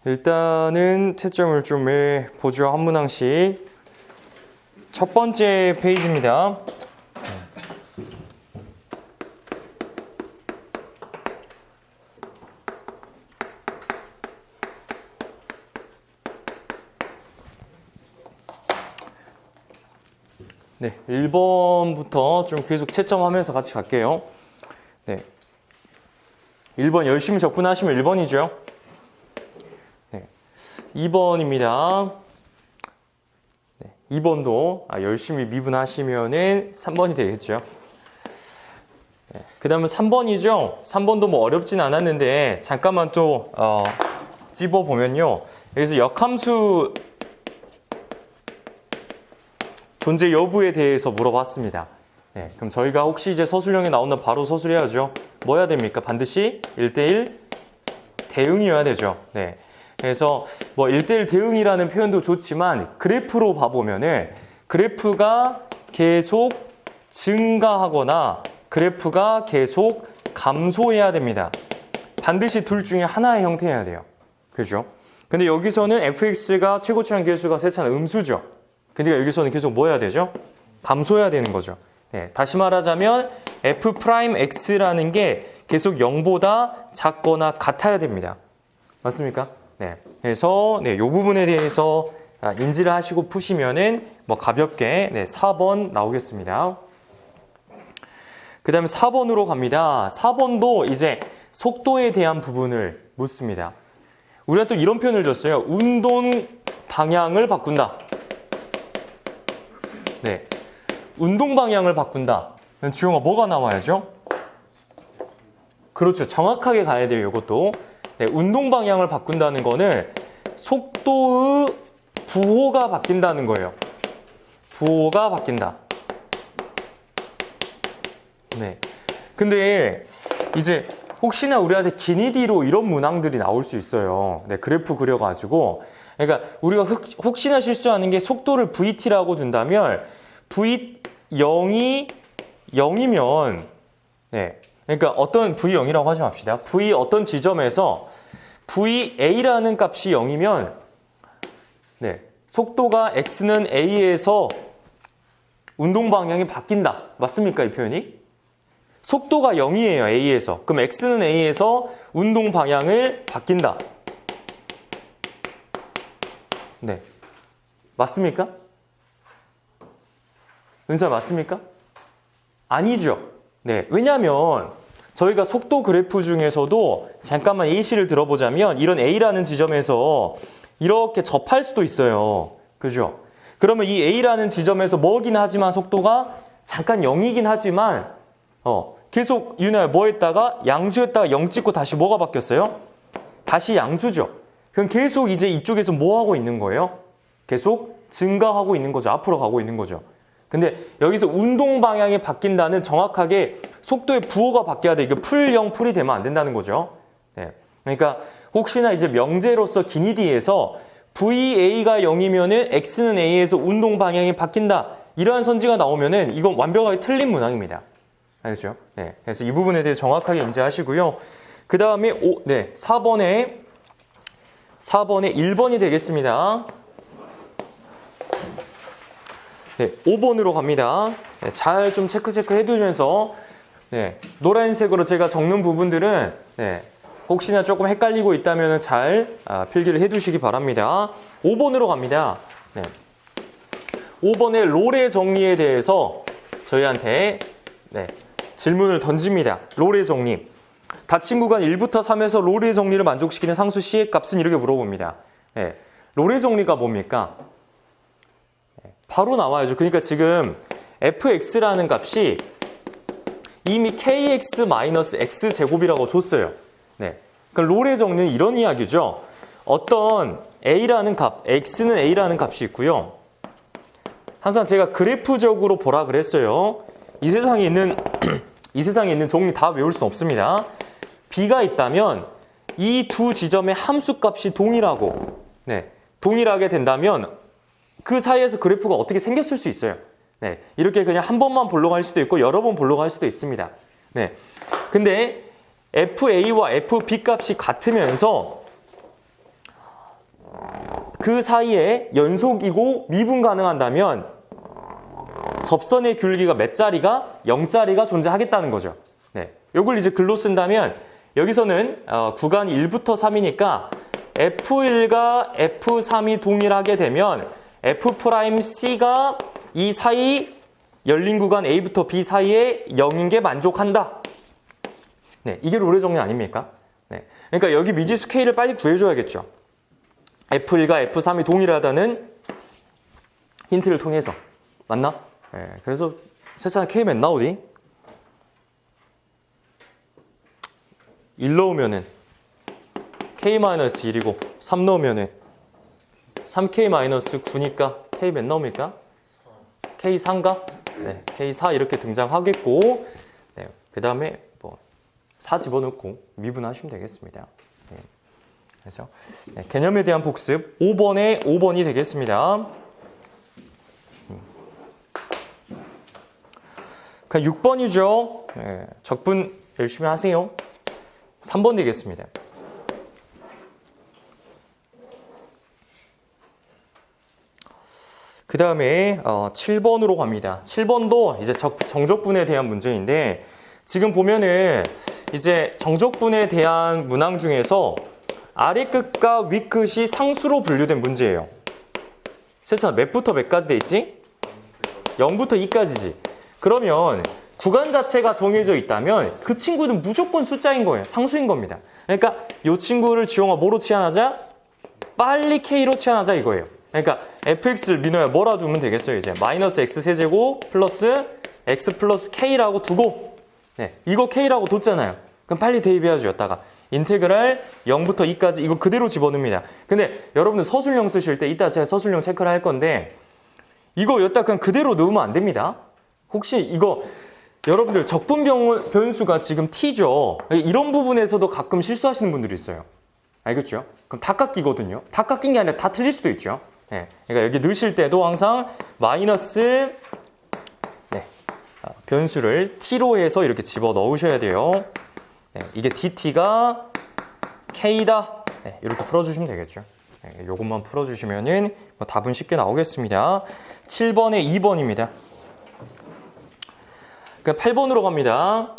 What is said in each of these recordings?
일단은 채점을 좀 보죠. 한 문항씩. 첫 번째 페이지입니다. 네, 1번부터 좀 계속 채점하면서 같이 갈게요. 네, 1번 열심히 접근하시면 1번이죠. 네, 2번입니다. 네, 2번도 열심히 미분하시면은 3번이 되겠죠. 네, 그 다음은 3번이죠. 3번도 뭐 어렵진 않았는데 잠깐만 또 찝어보면요. 여기서 역함수 존재 여부에 대해서 물어봤습니다. 네, 그럼 저희가 혹시 이제 서술형에 나온다 바로 서술해야죠. 뭐 해야 됩니까? 반드시 1대1 대응이어야 되죠. 네. 그래서 뭐 1대1 대응이라는 표현도 좋지만 그래프로 봐보면은 그래프가 계속 증가하거나 그래프가 계속 감소해야 됩니다. 반드시 둘 중에 하나의 형태여야 돼요. 그죠? 근데 여기서는 fx가 최고치랑 개수가 세차는 음수죠. 근데 여기서는 계속 뭐 해야 되죠? 감소해야 되는 거죠. 네, 다시 말하자면 f'x라는 게 계속 0보다 작거나 같아야 됩니다. 맞습니까? 네. 그래서 이 부분에 대해서 인지를 하시고 푸시면은 뭐 가볍게 4번 나오겠습니다. 그 다음에 4번으로 갑니다. 4번도 이제 속도에 대한 부분을 묻습니다. 우리가 또 이런 표현을 줬어요. 운동 방향을 바꾼다. 네, 운동 방향을 바꾼다. 주영아 뭐가 나와야죠? 그렇죠. 정확하게 가야 돼요. 이것도. 네, 운동 방향을 바꾼다는 거는 속도의 부호가 바뀐다는 거예요. 부호가 바뀐다. 네. 근데 이제 혹시나 우리한테 기니디로 이런 문항들이 나올 수 있어요. 네, 그래프 그려가지고. 그러니까 우리가 혹시나 실수하는 게 속도를 vt라고 둔다면 v0이 0이면 네, 그러니까 어떤 v0이라고 하지 맙시다. v 어떤 지점에서 va라는 값이 0이면 네, 속도가 x는 a에서 운동 방향이 바뀐다. 맞습니까? 이 표현이? 속도가 0이에요. a에서. 그럼 x는 a에서 운동 방향을 바뀐다. 네, 맞습니까? 은서 맞습니까? 아니죠. 네, 왜냐하면 저희가 속도 그래프 중에서도 잠깐만 예시를 들어보자면 이런 A라는 지점에서 이렇게 접할 수도 있어요. 그죠? 그러면 이 A라는 지점에서 뭐긴 하지만 속도가 잠깐 0이긴 하지만 계속 유나야 뭐 했다가 양수였다가 0 찍고 다시 뭐가 바뀌었어요? 다시 양수죠. 그럼 계속 이제 이쪽에서 뭐 하고 있는 거예요? 계속 증가하고 있는 거죠. 앞으로 가고 있는 거죠. 근데 여기서 운동 방향이 바뀐다는 정확하게 속도의 부호가 바뀌어야 돼. 이게 풀0 풀이 되면 안 된다는 거죠. 네. 그러니까 혹시나 이제 명제로서 기니디에서 VA가 0이면은 X는 A에서 운동 방향이 바뀐다. 이러한 선지가 나오면은 이건 완벽하게 틀린 문항입니다. 알겠죠? 네. 그래서 이 부분에 대해 정확하게 인지하시고요. 그 다음에 4번에 1번이 되겠습니다. 네, 5번으로 갑니다. 네, 잘 좀 체크 해두면서 노란색으로 제가 적는 부분들은 혹시나 조금 헷갈리고 있다면 잘 필기를 해두시기 바랍니다. 5번으로 갑니다. 5번의 롤의 정리에 대해서 저희한테 질문을 던집니다. 롤의 정리. 닫힌 구간 1부터 3에서 롤의 정리를 만족시키는 상수 C의 값은 이렇게 물어봅니다. 롤의 정리가 뭡니까? 바로 나와야죠. 그러니까 지금 fx라는 값이 이미 kx-x제곱이라고 줬어요. 네. 그러니까 롤의 정리는 이런 이야기죠. 어떤 a라는 값, x는 a라는 값이 있고요. 항상 제가 그래프적으로 보라 그랬어요. 이 세상에 있는 정리 다 외울 수는 없습니다. b가 있다면 이 두 지점의 함수값이 동일하게 된다면 그 사이에서 그래프가 어떻게 생겼을 수 있어요. 이렇게 그냥 한 번만 보려고 할 수도 있고 여러 번 보려고 할 수도 있습니다. 근데 FA와 FB 값이 같으면서 그 사이에 연속이고 미분 가능한다면 접선의 귤기가 몇 자리가 0자리가 존재하겠다는 거죠. 네. 요걸 이제 글로 쓴다면 여기서는 구간이 1부터 3이니까 F1과 F3이 동일하게 되면 F'C가 이 사이 열린 구간 A부터 B 사이에 0인 게 만족한다. 네, 이게 롤의 정리 아닙니까? 네. 그러니까 여기 미지수 K를 빨리 구해줘야겠죠. F1과 F3이 동일하다는 힌트를 통해서. 맞나? 네, 그래서 세상에 K 몇 나오디? 1 넣으면은 K-1이고 3 넣으면은 3K-9니까 K 몇 나옵니까? K4인가? 네, K4 이렇게 등장하겠고 네, 그 다음에 뭐 4 집어넣고 미분하시면 되겠습니다. 네, 그래서 네, 개념에 대한 복습 5번에 5번이 되겠습니다. 그냥 6번이죠. 네, 적분 열심히 하세요. 3번 되겠습니다. 그 다음에 7번으로 갑니다. 7번도 이제 정적분에 대한 문제인데 지금 보면은 이제 정적분에 대한 문항 중에서 아래 끝과 위 끝이 상수로 분류된 문제예요. 세찬 몇부터 몇까지 돼 있지? 0부터 2까지지. 그러면 구간 자체가 정해져 있다면 그 친구는 무조건 숫자인 거예요. 상수인 겁니다. 그러니까 이 친구를 지용아 뭐로 치환하자? 빨리 K로 치환하자 이거예요. 그러니까 fx를 민호야 뭐라 두면 되겠어요? 이제 마이너스 x 세제곱 플러스 x 플러스 k라고 두고 네, 이거 k라고 뒀잖아요. 그럼 빨리 대입해야죠. 여기다가 인테그랄 0부터 2까지 이거 그대로 집어넣습니다. 근데 여러분들 서술형 쓰실 때 이따 제가 서술형 체크를 할 건데 이거 여기다 그냥 그대로 넣으면 안 됩니다. 혹시 이거 여러분들 적분 변수가 지금 t죠. 이런 부분에서도 가끔 실수하시는 분들이 있어요. 알겠죠? 그럼 다 깎이거든요. 다 깎인 게 아니라 다 틀릴 수도 있죠. 네, 그러니까 여기 넣으실 때도 항상 마이너스 네, 변수를 t로 해서 이렇게 집어 넣으셔야 돼요. 네, 이게 dt가 k다. 네, 이렇게 풀어주시면 되겠죠. 네, 이것만 풀어주시면은 뭐 답은 쉽게 나오겠습니다. 7번에 2번입니다. 그럼 8번으로 갑니다.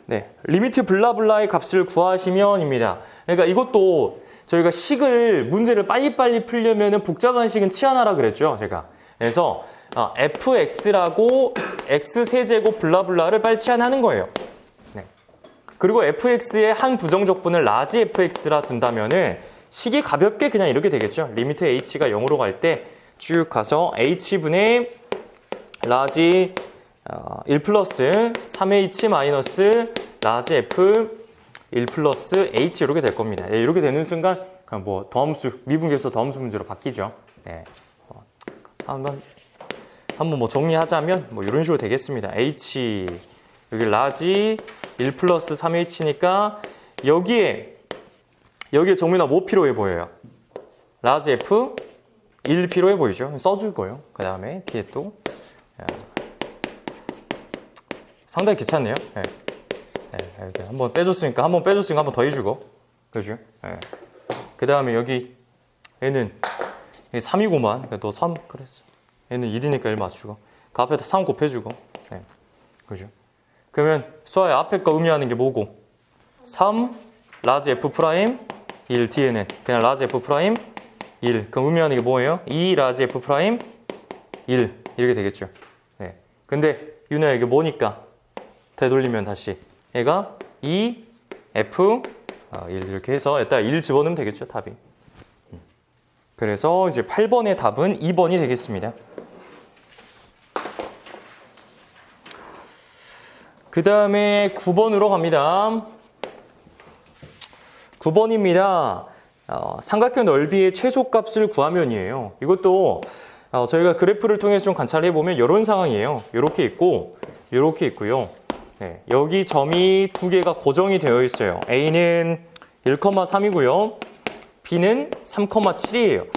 네, 리미트 블라블라의 값을 구하시면입니다. 그러니까 이것도 저희가 식을 문제를 빨리빨리 풀려면 복잡한 식은 치환하라 그랬죠, 제가. 그래서 fx라고 x세제곱 블라블라를 빨리 치환하는 거예요. 네. 그리고 fx의 한 부정적분을 라지 fx라 둔다면은 식이 가볍게 그냥 이렇게 되겠죠. 리미트 h가 0으로 갈 때 쭉 가서 h분의 라지 1 플러스 3h 마이너스 라지 f 1 플러스 h 이렇게 될 겁니다. 네, 이렇게 되는 순간 뭐 더함수 미분계에서 더함수 문제로 바뀌죠. 네. 한번 뭐 정리하자면 뭐 이런 식으로 되겠습니다. h 여기 라지 1 플러스 3h니까 여기에 정민아 뭐 필요해 보여요? 라지 f 1 필요해 보이죠? 써줄 거예요. 그 다음에 뒤에 또 상당히 귀찮네요. 네. 네, 이렇게 한번 빼줬으니까 한 번 더 해주고, 그죠? 네. 그 다음에 여기 얘는 3이고만, 그러니까 너 3 그랬어. 얘는 1이니까 1 맞추고, 그 앞에다 3 곱해주고, 네. 그죠? 그러면 수아의 앞에 거 의미하는 게 뭐고? 3 라지 f 프라임 1 뒤에는 그냥 라지 f 프라임 1. 그럼 의미하는 게 뭐예요? 2 라지 f 프라임 1 이렇게 되겠죠. 네. 근데 윤호야 이게 뭐니까? 되돌리면 다시 얘가 2 f 1 이렇게 해서 일단 1 집어넣으면 되겠죠, 답이. 그래서 이제 8번의 답은 2번이 되겠습니다. 그 다음에 9번으로 갑니다. 9번입니다. 삼각형 넓이의 최소값을 구하면이에요. 이것도 저희가 그래프를 통해서 좀 관찰해 보면 이런 상황이에요. 이렇게 있고 이렇게 있고요. 네, 여기 점이 두 개가 고정이 되어 있어요. A는 1,3이고요. B는 3,7이에요.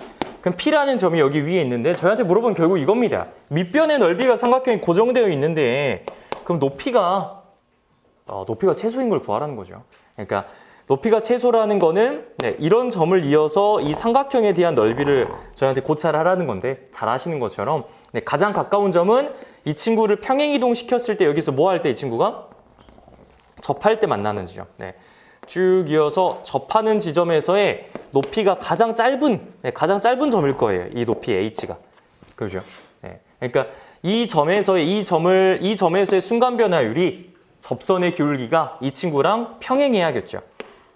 그럼 P라는 점이 여기 위에 있는데 저희한테 물어본 결국 이겁니다. 밑변의 넓이가 삼각형이 고정되어 있는데 그럼 높이가 최소인 걸 구하라는 거죠. 그러니까 높이가 최소라는 거는 네, 이런 점을 이어서 이 삼각형에 대한 넓이를 저희한테 고찰을 하라는 건데 잘 아시는 것처럼 네, 가장 가까운 점은 이 친구를 평행이동 시켰을 때 여기서 뭐 할 때 이 친구가? 접할 때 만나는 지점. 네. 쭉 이어서 접하는 지점에서의 높이가 가장 짧은 점일 거예요. 이 높이 h가. 그죠? 네. 그러니까 이 점에서의 순간 변화율이 접선의 기울기가 이 친구랑 평행해야겠죠.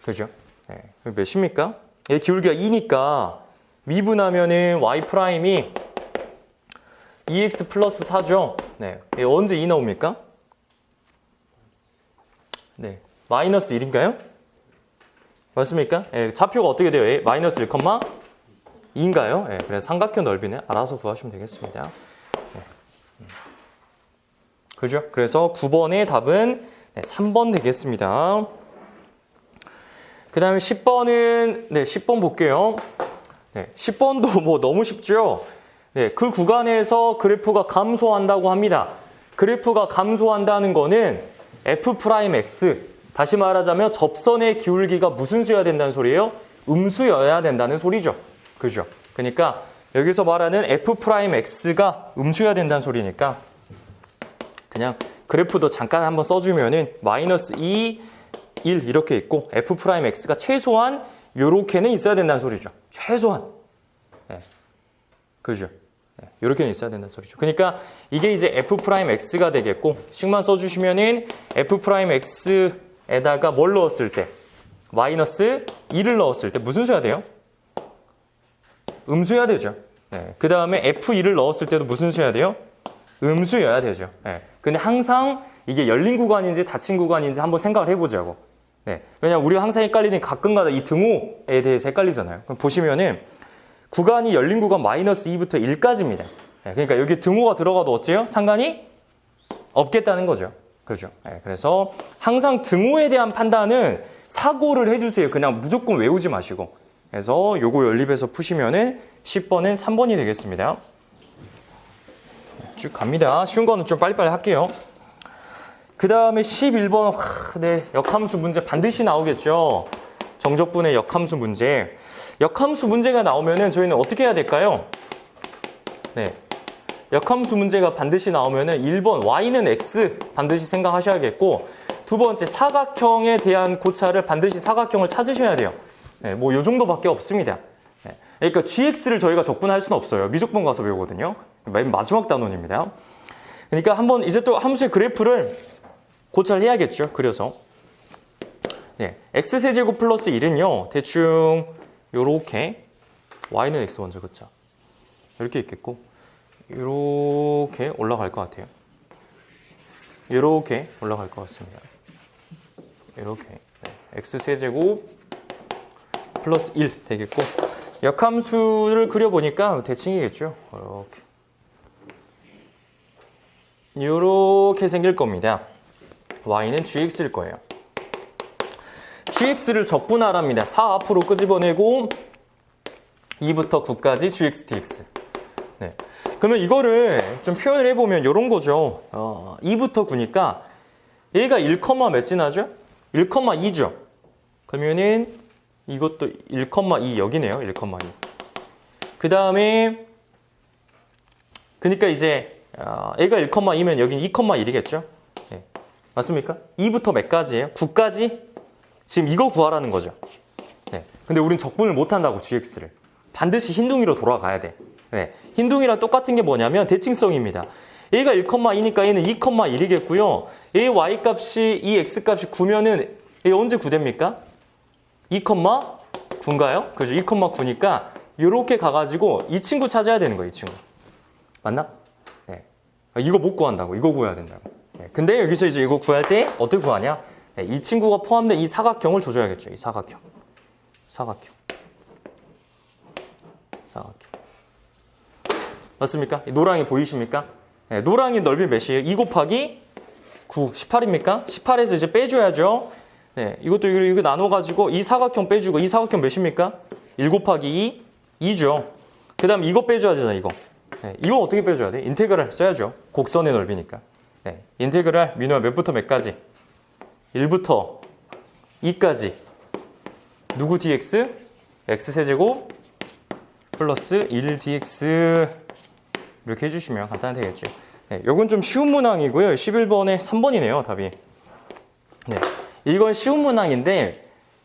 그죠? 네. 몇입니까? 얘 기울기가 2니까 미분하면은 y 프라임이 2x 플러스 4죠. 네. 얘 언제 2 나옵니까? 네. 마이너스 1인가요? 맞습니까? 예, 좌표가 어떻게 돼요? 예, 마이너스 1,2인가요? 예, 그래서 삼각형 넓이는 알아서 구하시면 되겠습니다. 예. 그죠? 그래서 9번의 답은 네, 3번 되겠습니다. 그 다음에 10번은, 네, 10번 볼게요. 네, 10번도 뭐 너무 쉽죠? 네, 그 구간에서 그래프가 감소한다고 합니다. 그래프가 감소한다는 거는 F'X, 다시 말하자면 접선의 기울기가 무슨 수여야 된다는 소리예요? 음수여야 된다는 소리죠. 그죠? 그러니까 여기서 말하는 F'X가 음수여야 된다는 소리니까 그냥 그래프도 잠깐 한번 써주면은 마이너스 2, 1 이렇게 있고 F'X가 최소한 요렇게는 있어야 된다는 소리죠. 최소한. 네. 그죠? 네. 요렇게는 있어야 된다는 소리죠. 그러니까 이게 이제 F'X가 되겠고 식만 써주시면은 F'X 에다가 뭘 넣었을 때? 마이너스 2를 넣었을 때 무슨 수야 돼요? 음수여야 되죠. 네. 그 다음에 F2를 넣었을 때도 무슨 수야 돼요? 음수여야 되죠. 네. 근데 항상 이게 열린 구간인지 닫힌 구간인지 한번 생각을 해보자고. 네. 왜냐면 우리가 항상 헷갈리는 가끔가다 이 등호에 대해서 헷갈리잖아요. 그럼 보시면은 구간이 열린 구간 마이너스 2부터 1까지입니다. 네. 그러니까 여기 등호가 들어가도 어째요? 상관이 없겠다는 거죠. 그렇죠. 네, 그래서 항상 등호에 대한 판단은 사고를 해주세요. 그냥 무조건 외우지 마시고. 그래서 요거 연립해서 푸시면은 10번은 3번이 되겠습니다. 쭉 갑니다. 쉬운 거는 좀 빨리빨리 할게요. 그 다음에 11번, 네, 역함수 문제 반드시 나오겠죠. 정적분의 역함수 문제. 역함수 문제가 나오면은 저희는 어떻게 해야 될까요? 네. 역함수 문제가 반드시 나오면은 1번 y는 x 반드시 생각하셔야겠고 두 번째 사각형에 대한 고찰을 반드시 사각형을 찾으셔야 돼요. 네, 뭐 요 정도밖에 없습니다. 네, 그러니까 gx를 저희가 적분할 수는 없어요. 미적분 가서 배우거든요. 맨 마지막 단원입니다. 그러니까 한번 이제 또 함수의 그래프를 고찰해야겠죠. 그려서 네, x세제곱 플러스 1은요 대충 요렇게 y는 x 먼저 그쵸? 이렇게 있겠고 이렇게 올라갈 것 같아요. 이렇게 올라갈 것 같습니다. 이렇게 네. x세제곱 플러스 1 되겠고 역함수를 그려보니까 대칭이겠죠. 이렇게 생길 겁니다. y는 gx일 거예요. gx를 적분하랍니다. 4 앞으로 끄집어내고 2부터 9까지 gx dx. 네. 그러면 이거를 좀 표현을 해보면 이런 거죠. 2부터 9니까 얘가 1, 몇 지나죠? 1,2죠. 그러면은 이것도 1,2 여기네요. 1,2. 그 다음에 그러니까 이제 얘가 1,2면 여긴 2,1이겠죠? 네. 맞습니까? 2부터 몇 가지예요? 9까지? 지금 이거 구하라는 거죠. 네. 근데 우린 적분을 못한다고 gx를. 반드시 흰둥이로 돌아가야 돼. 네. 흰둥이랑 똑같은 게 뭐냐면 대칭성입니다. 얘가 1,2니까 얘는 2,1이겠고요. 얘 y값이 이 x값이 9면은 얘 언제 9 됩니까? 2,9인가요? 그죠? 2,9니까 이렇게 가가지고 이 친구 찾아야 되는 거예요. 이 친구. 맞나? 네. 이거 못 구한다고. 이거 구해야 된다고. 네. 근데 여기서 이제 이거 구할 때 어떻게 구하냐? 네. 이 친구가 포함된 이 사각형을 줘줘야겠죠. 이 사각형. 맞습니까? 노랑이 보이십니까? 네, 노랑이 넓이 몇이에요? 2 곱하기 9, 18입니까? 18에서 이제 빼줘야죠. 네, 이것도 이거 나눠가지고 이 사각형 빼주고 이 사각형 몇입니까? 1 곱하기 2, 2죠. 그 다음 이거 빼줘야 되잖아, 이거. 네, 이거 어떻게 빼줘야 돼? 인테그랄 써야죠. 곡선의 넓이니까. 네, 인테그랄 민우야 몇부터 몇까지? 1부터 2까지. 누구 dx? x세제곱 플러스 1dx 이렇게 해주시면 간단히 되겠죠. 네, 이건 좀 쉬운 문항이고요. 11번에 3번이네요, 답이. 네, 이건 쉬운 문항인데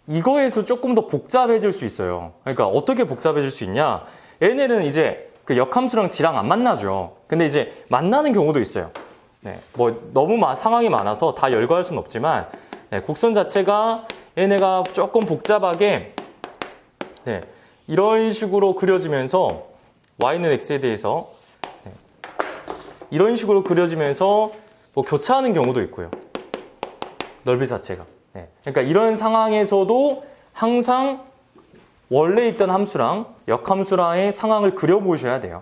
이거에서 조금 더 복잡해질 수 있어요. 그러니까 어떻게 복잡해질 수 있냐? 얘네는 이제 그 역함수랑 지랑 안 만나죠. 근데 이제 만나는 경우도 있어요. 네, 뭐 너무 상황이 많아서 다 열거할 수는 없지만 네, 곡선 자체가 얘네가 조금 복잡하게 네, 이런 식으로 그려지면서 y는 x에 대해서 네, 이런 식으로 그려지면서 뭐 교차하는 경우도 있고요. 넓이 자체가. 네, 그러니까 이런 상황에서도 항상 원래 있던 함수랑 역함수랑의 상황을 그려보셔야 돼요.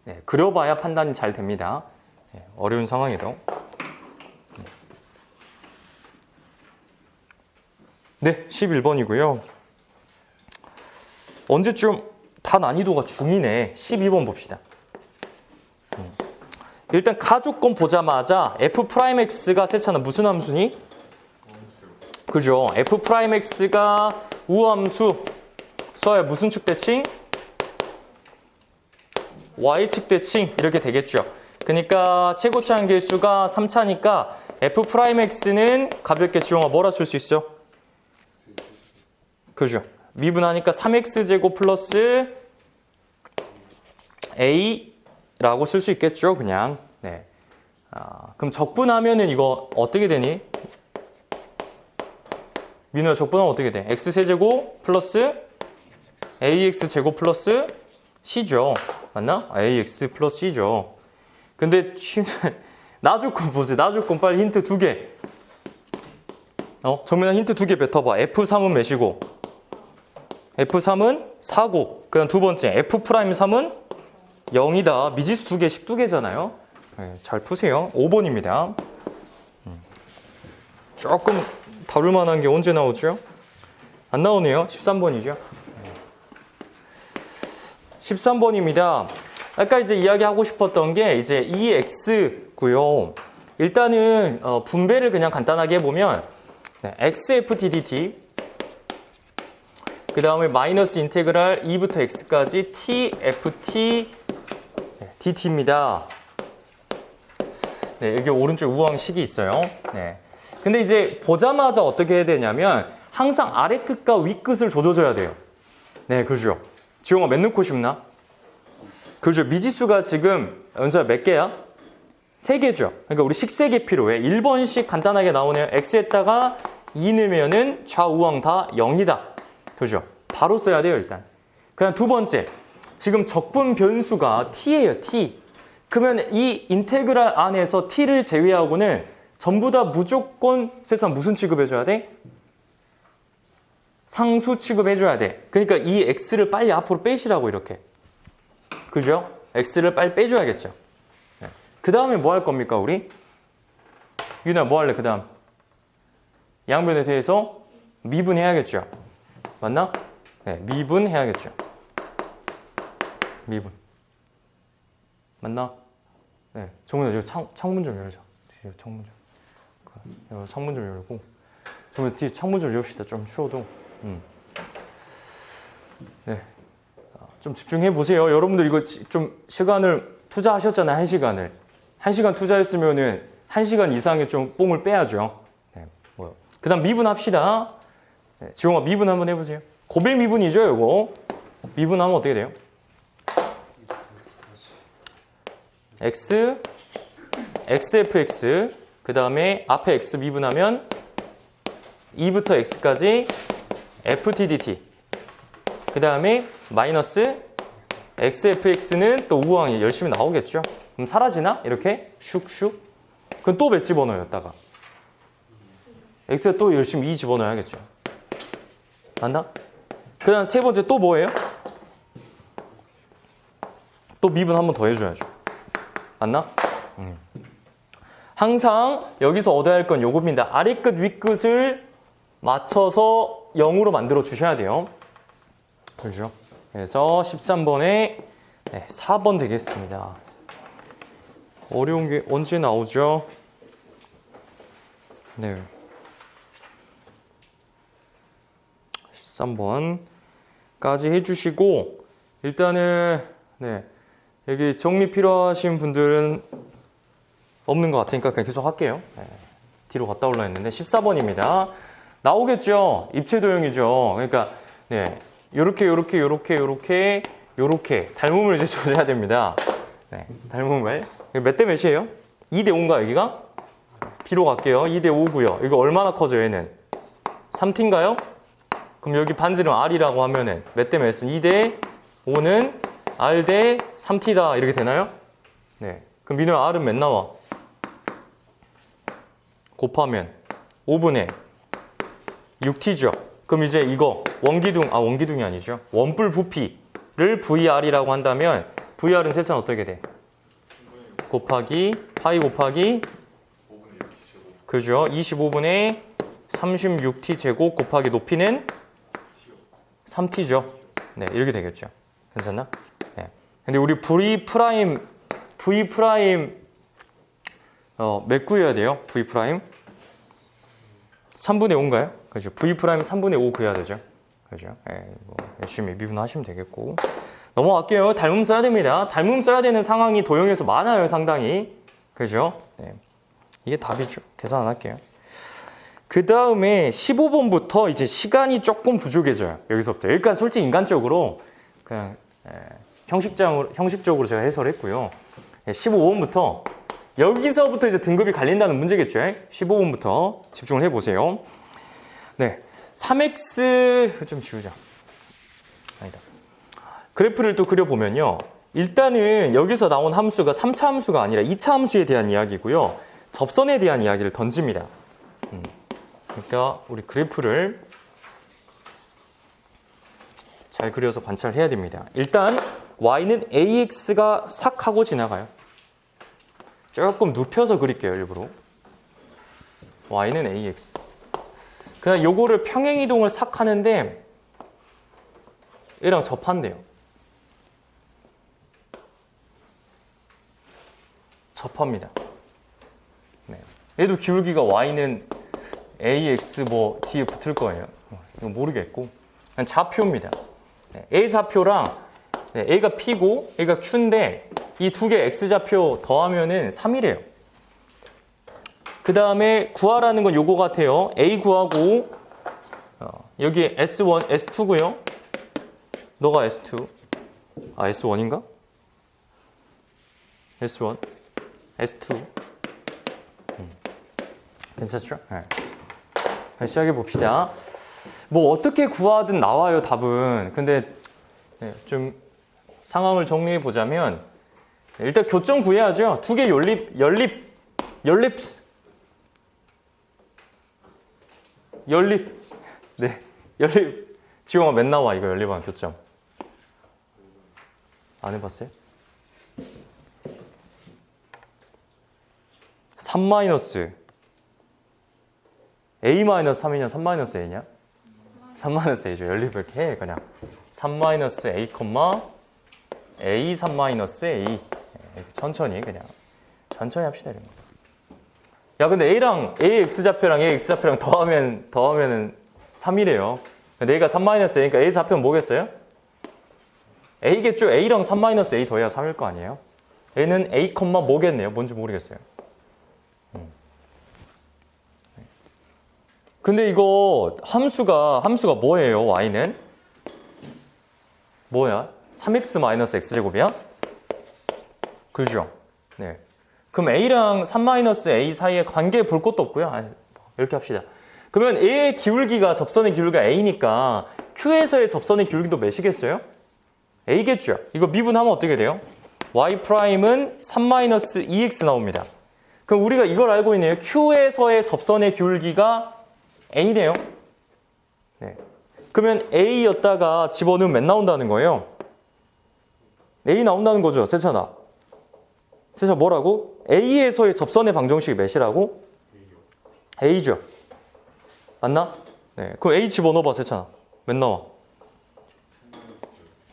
네, 그려봐야 판단이 잘 됩니다. 네, 어려운 상황에도. 네, 11번이고요. 언제쯤 다 난이도가 중이네. 12번 봅시다. 일단 가조건 보자마자 f'x가 세차는 무슨 함수니? 그죠? f'x가 우함수 써야 무슨 축 대칭? y축 대칭 이렇게 되겠죠. 그러니까 최고차 한계수가 3차니까 f'x는 가볍게 지용아 뭐라 쓸 수 있어? 그죠? 미분하니까 3x제곱 플러스 a라고 쓸 수 있겠죠, 그냥. 네. 그럼 적분하면은 이거 어떻게 되니? 민우야, 적분하면 어떻게 돼? x세제곱 플러스 ax제곱 플러스 c죠. 맞나? ax 플러스 c죠. 근데 나조건 보세요. 나조건 빨리 힌트 2개. 정민아 힌트 2개 뱉어봐. f3은 몇이고? f3은 4고. 그다음 두 번째 f'3은 0이다. 미지수 2개씩 2개잖아요. 네, 잘 푸세요. 5번입니다. 조금 다룰 만한 게 언제 나오죠? 안 나오네요. 13번이죠. 13번입니다. 아까 이제 이야기하고 싶었던 게 이제 EX고요. 일단은 분배를 그냥 간단하게 해보면 네, XFT dt 그 다음에 마이너스 인테그랄 2부터 x까지 TFT dt입니다. 네, 여기 오른쪽 우항식이 있어요. 네. 근데 이제 보자마자 어떻게 해야 되냐면 항상 아래 끝과 위 끝을 조져줘야 돼요. 네, 그죠. 지용아 몇 넣고 싶나? 그죠. 미지수가 지금 연서야 몇 개야? 3개죠. 그러니까 우리 식 3개 필요해. 1번씩 간단하게 나오네요. x에다가 2 넣으면은 좌우항 다 0이다. 그죠. 바로 써야 돼요, 일단. 그다음 두 번째. 지금 적분 변수가 t예요, t. 그러면 이 인테그랄 안에서 t를 제외하고는 전부 다 무조건 세상 무슨 취급해줘야 돼? 상수 취급해줘야 돼. 그러니까 이 x를 빨리 앞으로 빼시라고 이렇게. 그죠? x를 빨리 빼줘야겠죠. 네. 그 다음에 뭐 할 겁니까, 우리? 유나 뭐 할래, 그 다음? 양변에 대해서 미분해야겠죠. 맞나? 네, 미분해야겠죠. 미분. 맞나? 네, 정훈아, 이거 창문 좀 열자. 창문 좀. 창문 좀 열고. 정훈아, 뒤에 창문 좀 엽시다. 좀 추워도. 네. 좀 집중해 보세요. 여러분들 이거 좀 시간을 투자하셨잖아요. 1시간을. 1시간 투자했으면은 1시간 이상의 좀 뽕을 빼야죠. 네, 뭐요? 그 다음 미분합시다. 네, 지용아 미분 한번 해보세요. 고배 미분이죠, 이거. 미분하면 어떻게 돼요? x, xfx, 그 다음에 앞에 x 미분하면 2부터 x까지 ft dt. 그 다음에 마이너스 xfx는 또 우항이 열심히 나오겠죠. 그럼 사라지나? 이렇게 슉슉. 그럼 또 몇 집어넣어요, 여기다가. x가 또 열심히 2 집어넣어야겠죠. 맞나? 그 다음 세 번째 또 뭐예요? 또 미분 한 번 더 해줘야죠. 맞나? 항상 여기서 얻어야 할 건 요겁니다. 아래 끝, 위 끝을 맞춰서 0으로 만들어 주셔야 돼요. 그렇죠? 그래서 13번에 4번 되겠습니다. 어려운 게 언제 나오죠? 네. 13번까지 해주시고 일단은 네, 여기 정리 필요하신 분들은 없는 것 같으니까 그냥 계속 할게요. 네, 뒤로 갔다 올라 했는데 14번입니다. 나오겠죠? 입체 도형이죠. 그러니까 네, 요렇게 닮음을 이제 조져야 됩니다. 네, 닮음을 몇 대 몇이에요? 2대 5인가 여기가? B로 갈게요. 2대 5고요. 이거 얼마나 커져 얘는? 3t인가요? 그럼 여기 반지름 R이라고 하면은 몇 대 몇은? 2대 5는 R 대 3t다 이렇게 되나요? 네. 그럼 민호야 R은 몇 나와? 곱하면 5분의 6t죠. 그럼 이제 이거 원기둥이 아니죠. 원뿔 부피를 VR이라고 한다면 VR은 세차는 어떻게 돼? 곱하기 파이 곱하기 그죠? 25분의 36t 제곱 곱하기 높이는 3t죠. 네, 이렇게 되겠죠. 괜찮나? 네. 근데 우리 V 프라임 몇 구해야 돼요? V 프라임 3분의 5인가요? 그죠? V 프라임 3분의 5 구해야 되죠. 그죠? 네, 열심히 미분하시면 되겠고. 넘어갈게요. 닮음 써야 됩니다. 닮음 써야 되는 상황이 도형에서 많아요, 상당히. 그죠? 네. 이게 답이죠. 계산 안 할게요. 그 다음에 15번부터 이제 시간이 조금 부족해져요. 여기서부터. 여기까지 솔직히 인간적으로 그냥 형식적으로 제가 해설했고요. 15번부터 여기서부터 이제 등급이 갈린다는 문제겠죠. 15번부터 집중을 해보세요. 네, 3x 좀 지우자. 아니다. 그래프를 또 그려보면요. 일단은 여기서 나온 함수가 3차 함수가 아니라 2차 함수에 대한 이야기고요. 접선에 대한 이야기를 던집니다. 그러니까 우리 그래프를 잘 그려서 관찰해야 됩니다. 일단 y는 ax가 싹 하고 지나가요. 조금 눕혀서 그릴게요, 일부러. y는 ax. 그냥 요거를 평행이동을 싹 하는데 얘랑 접한대요. 접합니다. 네. 얘도 기울기가 y는 ax 뭐 뒤에 붙을 거예요. 이거 모르겠고 그냥 좌표입니다. 네. a 좌표랑 네, a가 p고 a가 q인데 이 두 개 x좌표 더하면은 3이래요. 그 다음에 구하라는 건 요거 같아요. a 구하고 여기 s1, s2고요. 너가 s2. 아, s1인가? s1, s2. 괜찮죠? 네. 시작해 봅시다. 뭐 어떻게 구하든 나와요, 답은. 근데 좀 상황을 정리해 보자면 일단 교점 구해야죠. 두 개 연립. 네, 연립. 지용아 몇 나와 이거 연립하면 교점? 안 해봤어요? 3 마이너스 a 마이너스 3이냐 3 마이너스 a냐? 3 마이너스 a죠. 연립을 이렇게 해 그냥 3 마이너스 a, a 3 마이너스 a. 이렇게 천천히 천천히 합시다. 이런 거. 야 근데 a랑 ax좌표랑 ax좌표랑 더하면은 3이래요. 근데 a가 3 마이너스 a니까 a 좌표는 뭐겠어요? a겠죠. a랑 3 마이너스 a 더해야 3일 거 아니에요? a는 a, 뭐겠네요. 뭔지 모르겠어요. 근데 이거 함수가 뭐예요? y는? 뭐야? 3x 마이너스 x제곱이야? 그죠? 네. 그럼 a랑 3 마이너스 a 사이에 관계 볼 것도 없고요. 이렇게 합시다. 그러면 a의 기울기가 접선의 기울기가 a니까 q에서의 접선의 기울기도 몇이겠어요? a겠죠. 이거 미분하면 어떻게 돼요? y 프라임은 3 마이너스 2x 나옵니다. 그럼 우리가 이걸 알고 있네요. q에서의 접선의 기울기가 a네요. 네. 그러면 a였다가 집어넣으면 몇 나온다는 거예요? a 나온다는 거죠. 세찬아. 세찬아 뭐라고? a에서의 접선의 방정식이 몇이라고? a죠. 맞나? 네. 그럼 a 집어넣어봐 세찬아. 몇 나와?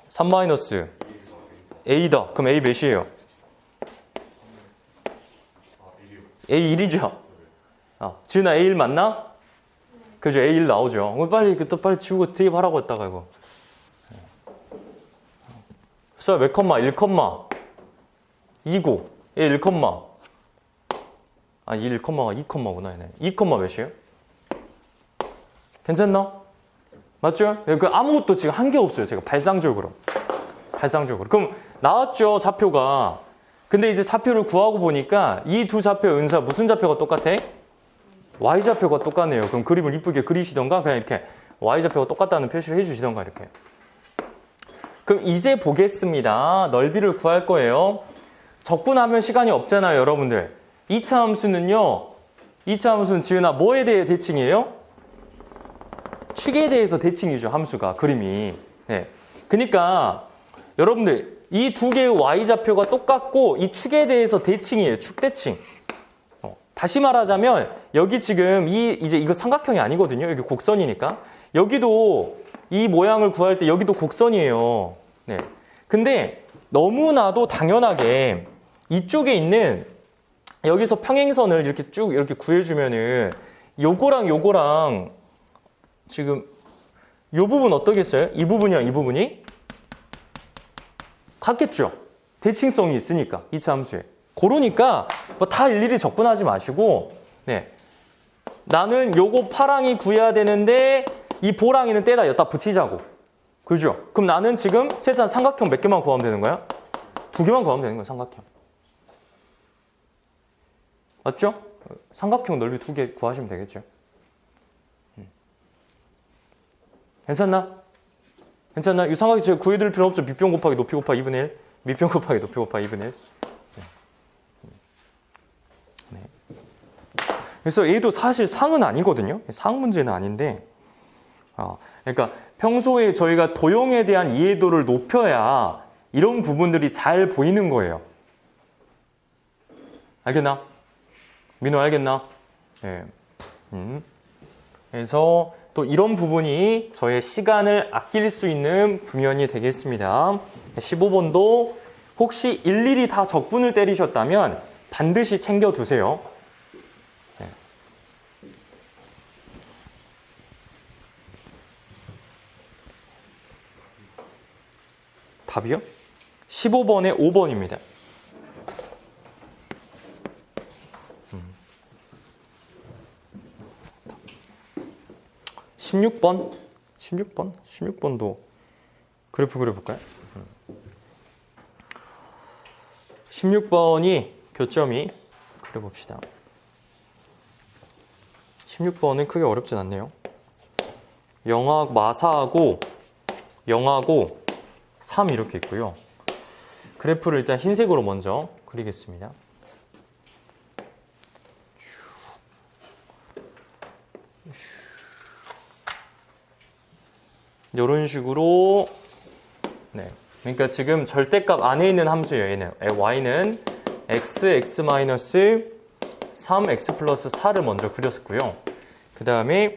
3 마이너스 a다. 그럼 a 몇이에요? a 1이죠. 지은아 a 1 맞나? 그죠? A1 나오죠. 빨리 또 지우고 대입하라고 했다가 이거. 수야 몇 컴마? 1 컴마 2고 얘 1 컴마 1 컴마가 2 컴마구나 얘네. 2 컴마 몇이에요? 괜찮나? 맞죠? 그 아무것도 지금 한 게 없어요. 제가 발상적으로. 그럼 나왔죠 좌표가. 근데 이제 좌표를 구하고 보니까 이 두 좌표의 은사 무슨 좌표가 똑같아? Y좌표가 똑같네요. 그럼 그림을 이쁘게 그리시던가 그냥 이렇게 Y좌표가 똑같다는 표시를 해주시던가 이렇게. 그럼 이제 보겠습니다. 넓이를 구할 거예요. 적분하면 시간이 없잖아요, 여러분들. 2차 함수는요. 2차 함수는 지은아 뭐에 대해 대칭이에요? 축에 대해서 대칭이죠, 함수가. 그림이. 네. 그러니까 여러분들 이 두 개의 Y좌표가 똑같고 이 축에 대해서 대칭이에요. 축대칭. 다시 말하자면 여기 지금 이제 이거 삼각형이 아니거든요. 여기 곡선이니까. 여기도 이 모양을 구할 때 여기도 곡선이에요. 네. 근데 너무나도 당연하게 이쪽에 있는 여기서 평행선을 이렇게 쭉 이렇게 구해주면은 요거랑 지금 요 부분 어떠겠어요? 이 부분이랑 이 부분이 같겠죠? 대칭성이 있으니까 2차 함수에. 그러니까 뭐 다 일일이 적분하지 마시고 네. 나는 요거 파랑이 구해야 되는데 이 보랑이는 떼다 여기다 붙이자고. 그죠? 그럼 나는 지금 세찬 삼각형 몇 개만 구하면 되는 거야? 2개만 구하면 되는 거야, 삼각형. 맞죠? 삼각형 넓이 2개 구하시면 되겠죠? 괜찮나? 이 삼각형 제가 구해드릴 필요 없죠? 밑변 곱하기 높이 곱하기 2분의 1. 밑변 곱하기 높이 곱하기 2분의 1. 네. 그래서 얘도 사실 상은 아니거든요. 상 문제는 아닌데 그러니까 평소에 저희가 도형에 대한 이해도를 높여야 이런 부분들이 잘 보이는 거예요. 알겠나? 민호 알겠나? 네. 그래서 또 이런 부분이 저의 시간을 아낄 수 있는 부면이 되겠습니다. 15번도 혹시 일일이 다 적분을 때리셨다면 반드시 챙겨두세요. 네. 답이요? 15번에 5번입니다. 16번도 그래프 그려볼까요? 16번이 교점이 그려봅시다. 16번은 크게 어렵진 않네요. 0하고 마사하고 0하고 3 이렇게 있고요. 그래프를 일단 흰색으로 먼저 그리겠습니다. 이런 식으로 네. 그러니까 지금 절대값 안에 있는 함수예요. 얘는 y는 x 마이너스 3x 플러스 4를 먼저 그렸고요. 그 다음에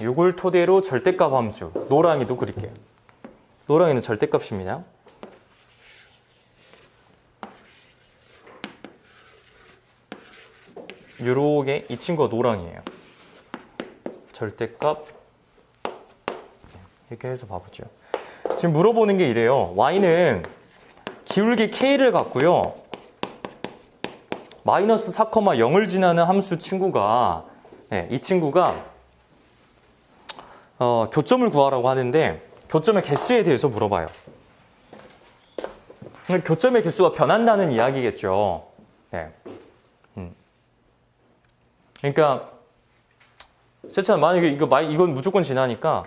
이걸 토대로 절대값 함수 노랑이도 그릴게요. 노랑이는 절대값입니다. 요렇게 이 친구가 노랑이에요. 절대값 이렇게 해서 봐보죠. 지금 물어보는 게 이래요. y는 기울기 k를 갖고요. 마이너스 4,0을 지나는 함수 친구가 네, 이 친구가 교점을 구하라고 하는데 교점의 개수에 대해서 물어봐요. 교점의 개수가 변한다는 이야기겠죠. 네. 그러니까 세찬 만약에 이건 무조건 지나니까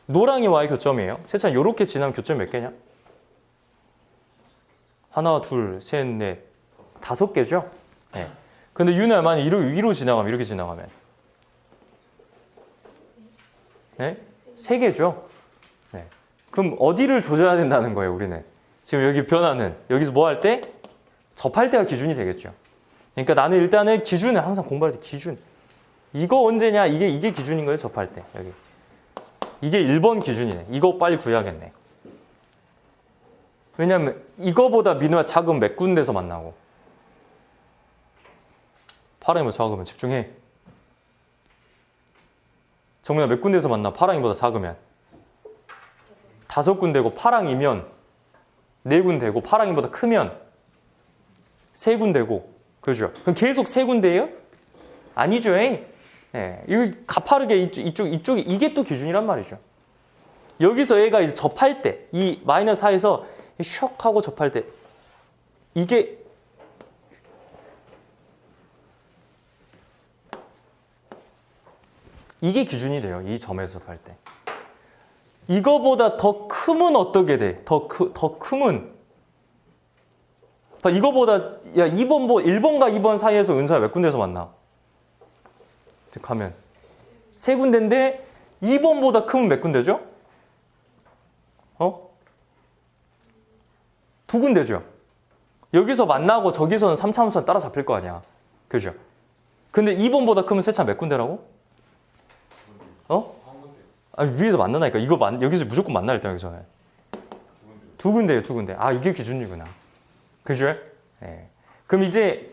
노랑이 y 교점이에요. 세찬 요렇게 지나면 교점 몇 개냐? 하나, 둘, 셋, 넷, 5개죠? 네. 근데 윤아 만약 위로 지나가면 이렇게 지나가면 네? 3개죠? 네. 그럼 어디를 조져야 된다는 거예요, 우리는? 지금 여기 변화는 여기서 뭐 할 때? 접할 때가 기준이 되겠죠. 그러니까 나는 일단은 기준을 항상 공부할 때 기준. 이거 언제냐? 이게 기준인 거예요, 접할 때. 여기. 이게 1번 기준이네. 이거 빨리 구해야겠네. 왜냐면 이거보다 민우가 작으면 몇 군데서 만나고. 8이면 작으면 집중해. 정민아 몇 군데에서 만나? 파랑이보다 작으면 5군데고 파랑이면 4군데고 파랑이보다 크면 3군데고 그렇죠? 그럼 계속 3군데예요? 아니죠. 네, 이거 가파르게 이쪽 이게 또 기준이란 말이죠. 여기서 얘가 이제 접할 때 이 마이너스 4에서 슉 하고 접할 때 이게 기준이 돼요. 이 점에서 접할 때. 이거보다 더 크면 어떻게 돼? 더 크면 이거보다 야 1번과 2번 사이에서 은서야 몇 군데에서 만나? 가면 3군데인데 2번보다 크면 몇 군데죠? 2군데죠. 여기서 만나고 저기서는 3차원선 따라 잡힐 거 아니야. 그죠? 근데 2번보다 크면 세차 몇 군데라고? 아니, 위에서 만나니까 여기서 무조건 만나 일단 여기서 2군데예요, 2군데. 아, 이게 기준이구나. 그죠? 네. 그럼 이제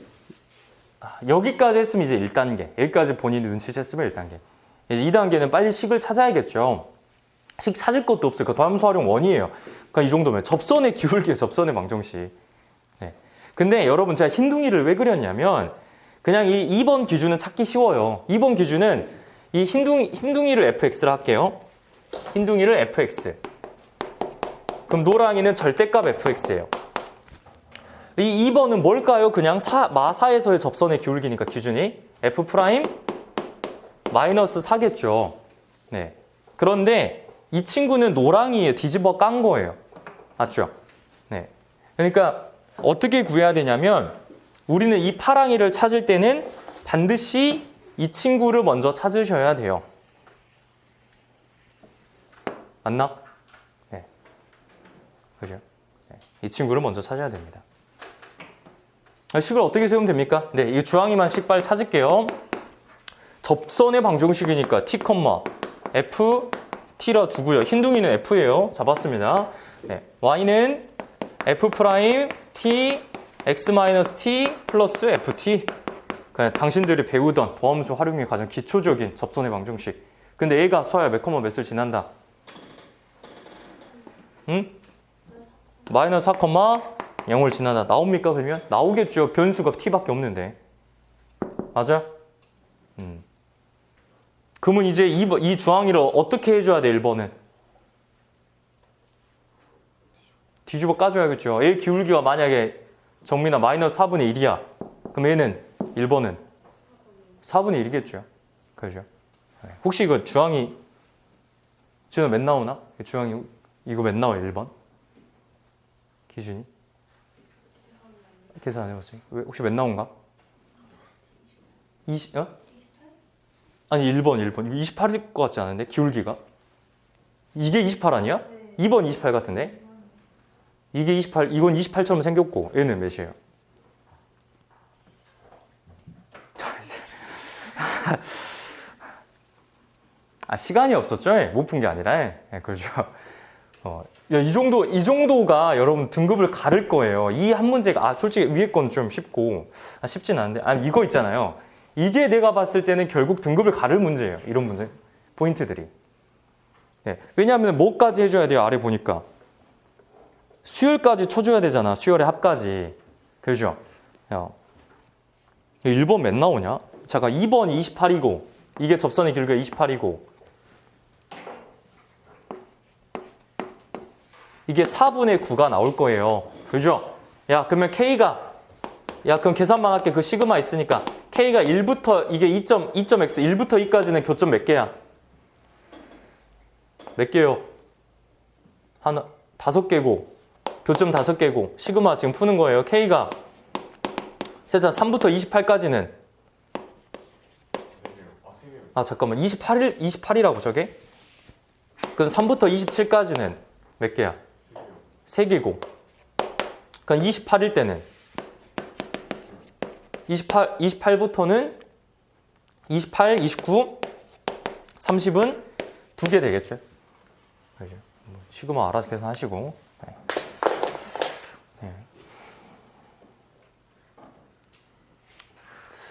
여기까지 했으면 이제 1단계. 여기까지 본인이 눈치챘으면 1단계. 이제 2단계는 빨리 식을 찾아야겠죠. 식 찾을 것도 없어요. 그 다함수 활용 원이에요. 그러니까 이 정도면 접선의 기울기에 접선의 방정식. 네. 근데 여러분 제가 흰둥이를 왜 그렸냐면 그냥 이 2번 기준은 찾기 쉬워요. 2번 기준은 이 흰둥이를 fx를 할게요. 흰둥이를 fx. 그럼 노랑이는 절대값 fx예요. 이 2번은 뭘까요? 그냥 마사에서의 접선의 기울기니까 기준이 f 프라임 마이너스 4겠죠. 네. 그런데 이 친구는 노랑이에 뒤집어 깐 거예요. 맞죠? 네. 그러니까 어떻게 구해야 되냐면 우리는 이 파랑이를 찾을 때는 반드시 이 친구를 먼저 찾으셔야 돼요. 맞나? 네. 그죠? 네. 이 친구를 먼저 찾아야 됩니다. 식을 어떻게 세우면 됩니까? 네, 이 주황이만 식발 찾을게요. 접선의 방정식이니까 t, f, t라 두고요. 흰둥이는 f예요. 잡았습니다. 네, y는 f 프라임 t, x-t 플러스 ft. 그냥 당신들이 배우던 도함수 활용의 가장 기초적인 접선의 방정식. 근데 얘가 수아야 몇 컴마 몇을 지난다? 응? 마이너스 4, 0을 지나다. 나옵니까 그러면? 나오겠죠. 변수가 t밖에 없는데. 맞아? 그러면 이제 이 주황이를 어떻게 해줘야 돼? 1번은 뒤집어 까줘야겠죠. 얘 기울기가 만약에 정민아 마이너스 4분의 1이야. 그럼 얘는 1번은 4분의 1이겠죠. 그죠? 혹시 이거 주황이 지금 몇 나오나? 주황이 이거 몇 나와요? 1번? 기준이? 계산 안 해봤어요? 혹시 몇 나온가? 20? 아니 1번. 이거 28일 것 같지 않은데? 기울기가? 이게 28 아니야? 2번 28 같은데? 이게 28, 이건 28처럼 생겼고 얘는 몇이에요? 시간이 없었죠? 못 푼 게 아니라. 그렇죠. 이 정도가 여러분 등급을 가를 거예요. 이 한 문제가, 솔직히 위에 건 좀 쉽고, 쉽진 않은데, 이거 있잖아요. 이게 내가 봤을 때는 결국 등급을 가를 문제예요. 이런 문제. 포인트들이. 네. 왜냐하면 뭐까지 해줘야 돼요? 아래 보니까. 수열까지 쳐줘야 되잖아. 수열의 합까지. 그죠? 1번 몇 나오냐? 잠깐, 2번이 28이고, 이게 접선의 길이가 28이고, 이게 4분의 9가 나올 거예요. 그죠? 그러면 K가, 그럼 계산만 할게. 그 시그마 있으니까. K가 1부터, 이게 2.x, 1부터 2까지는 교점 몇 개야? 몇 개요? 5개고, 교점 5개고, 시그마 지금 푸는 거예요. K가, 세자 3부터 28까지는. 잠깐만. 28이라고 저게? 그럼 3부터 27까지는 몇 개야? 3개고. 그러니까 28일 때는 28부터는 28, 29, 30은 2개 되겠죠? 시그마 알아서 계산하시고. 네.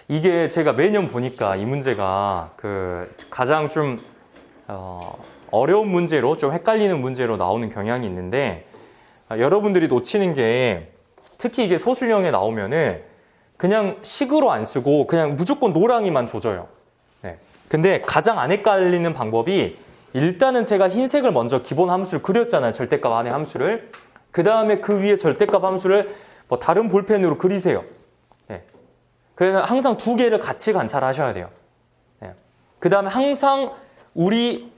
이게 제가 매년 보니까 이 문제가 가장 좀 어려운 문제로 좀 헷갈리는 문제로 나오는 경향이 있는데 여러분들이 놓치는 게 특히 이게 소수령에 나오면은 그냥 식으로 안 쓰고 그냥 무조건 노랑이만 조져요. 네. 근데 가장 안 헷갈리는 방법이 일단은 제가 흰색을 먼저 기본 함수를 그렸잖아요. 절대값 안에 함수를. 그 다음에 그 위에 절대값 함수를 뭐 다른 볼펜으로 그리세요. 네. 그래서 항상 두 개를 같이 관찰하셔야 돼요. 네. 그 다음에 항상 우리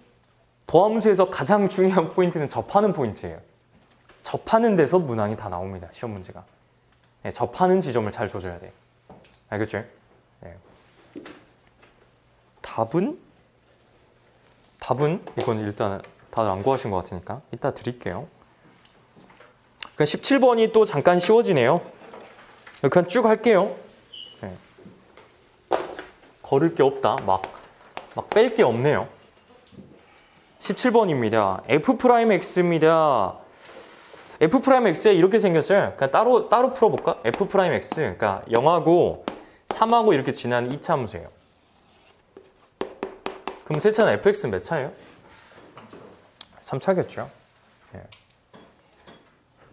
도함수에서 가장 중요한 포인트는 접하는 포인트예요. 접하는 데서 문항이 다 나옵니다. 시험 문제가. 네, 접하는 지점을 잘 조져야 돼. 알겠죠? 네. 답은 이건 일단 다들 안 구하신 것 같으니까 이따 드릴게요. 그럼 17번이 또 잠깐 쉬워지네요. 그냥 쭉 할게요. 네. 걸을 게 없다. 막 뺄 게 없네요. 17번입니다. F'X입니다. F'X에 이렇게 생겼어요. 그냥 따로 풀어볼까? F'X. 그러니까 0하고 3하고 이렇게 지나는 2차 함수예요. 그럼 세차는 fx는 몇 차예요? 3차겠죠.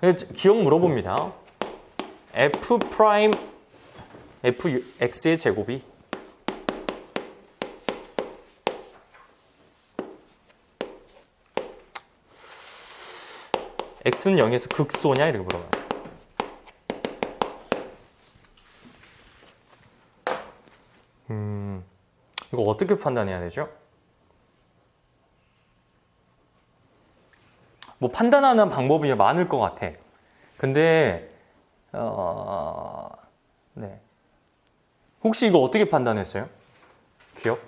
네. 기억 물어봅니다. fx의 제곱이 x는 0에서 극소냐 이렇게 물어봐요. 이거 어떻게 판단해야 되죠? 뭐 판단하는 방법이 많을 것 같아. 근데 네. 혹시 이거 어떻게 판단했어요? 기억?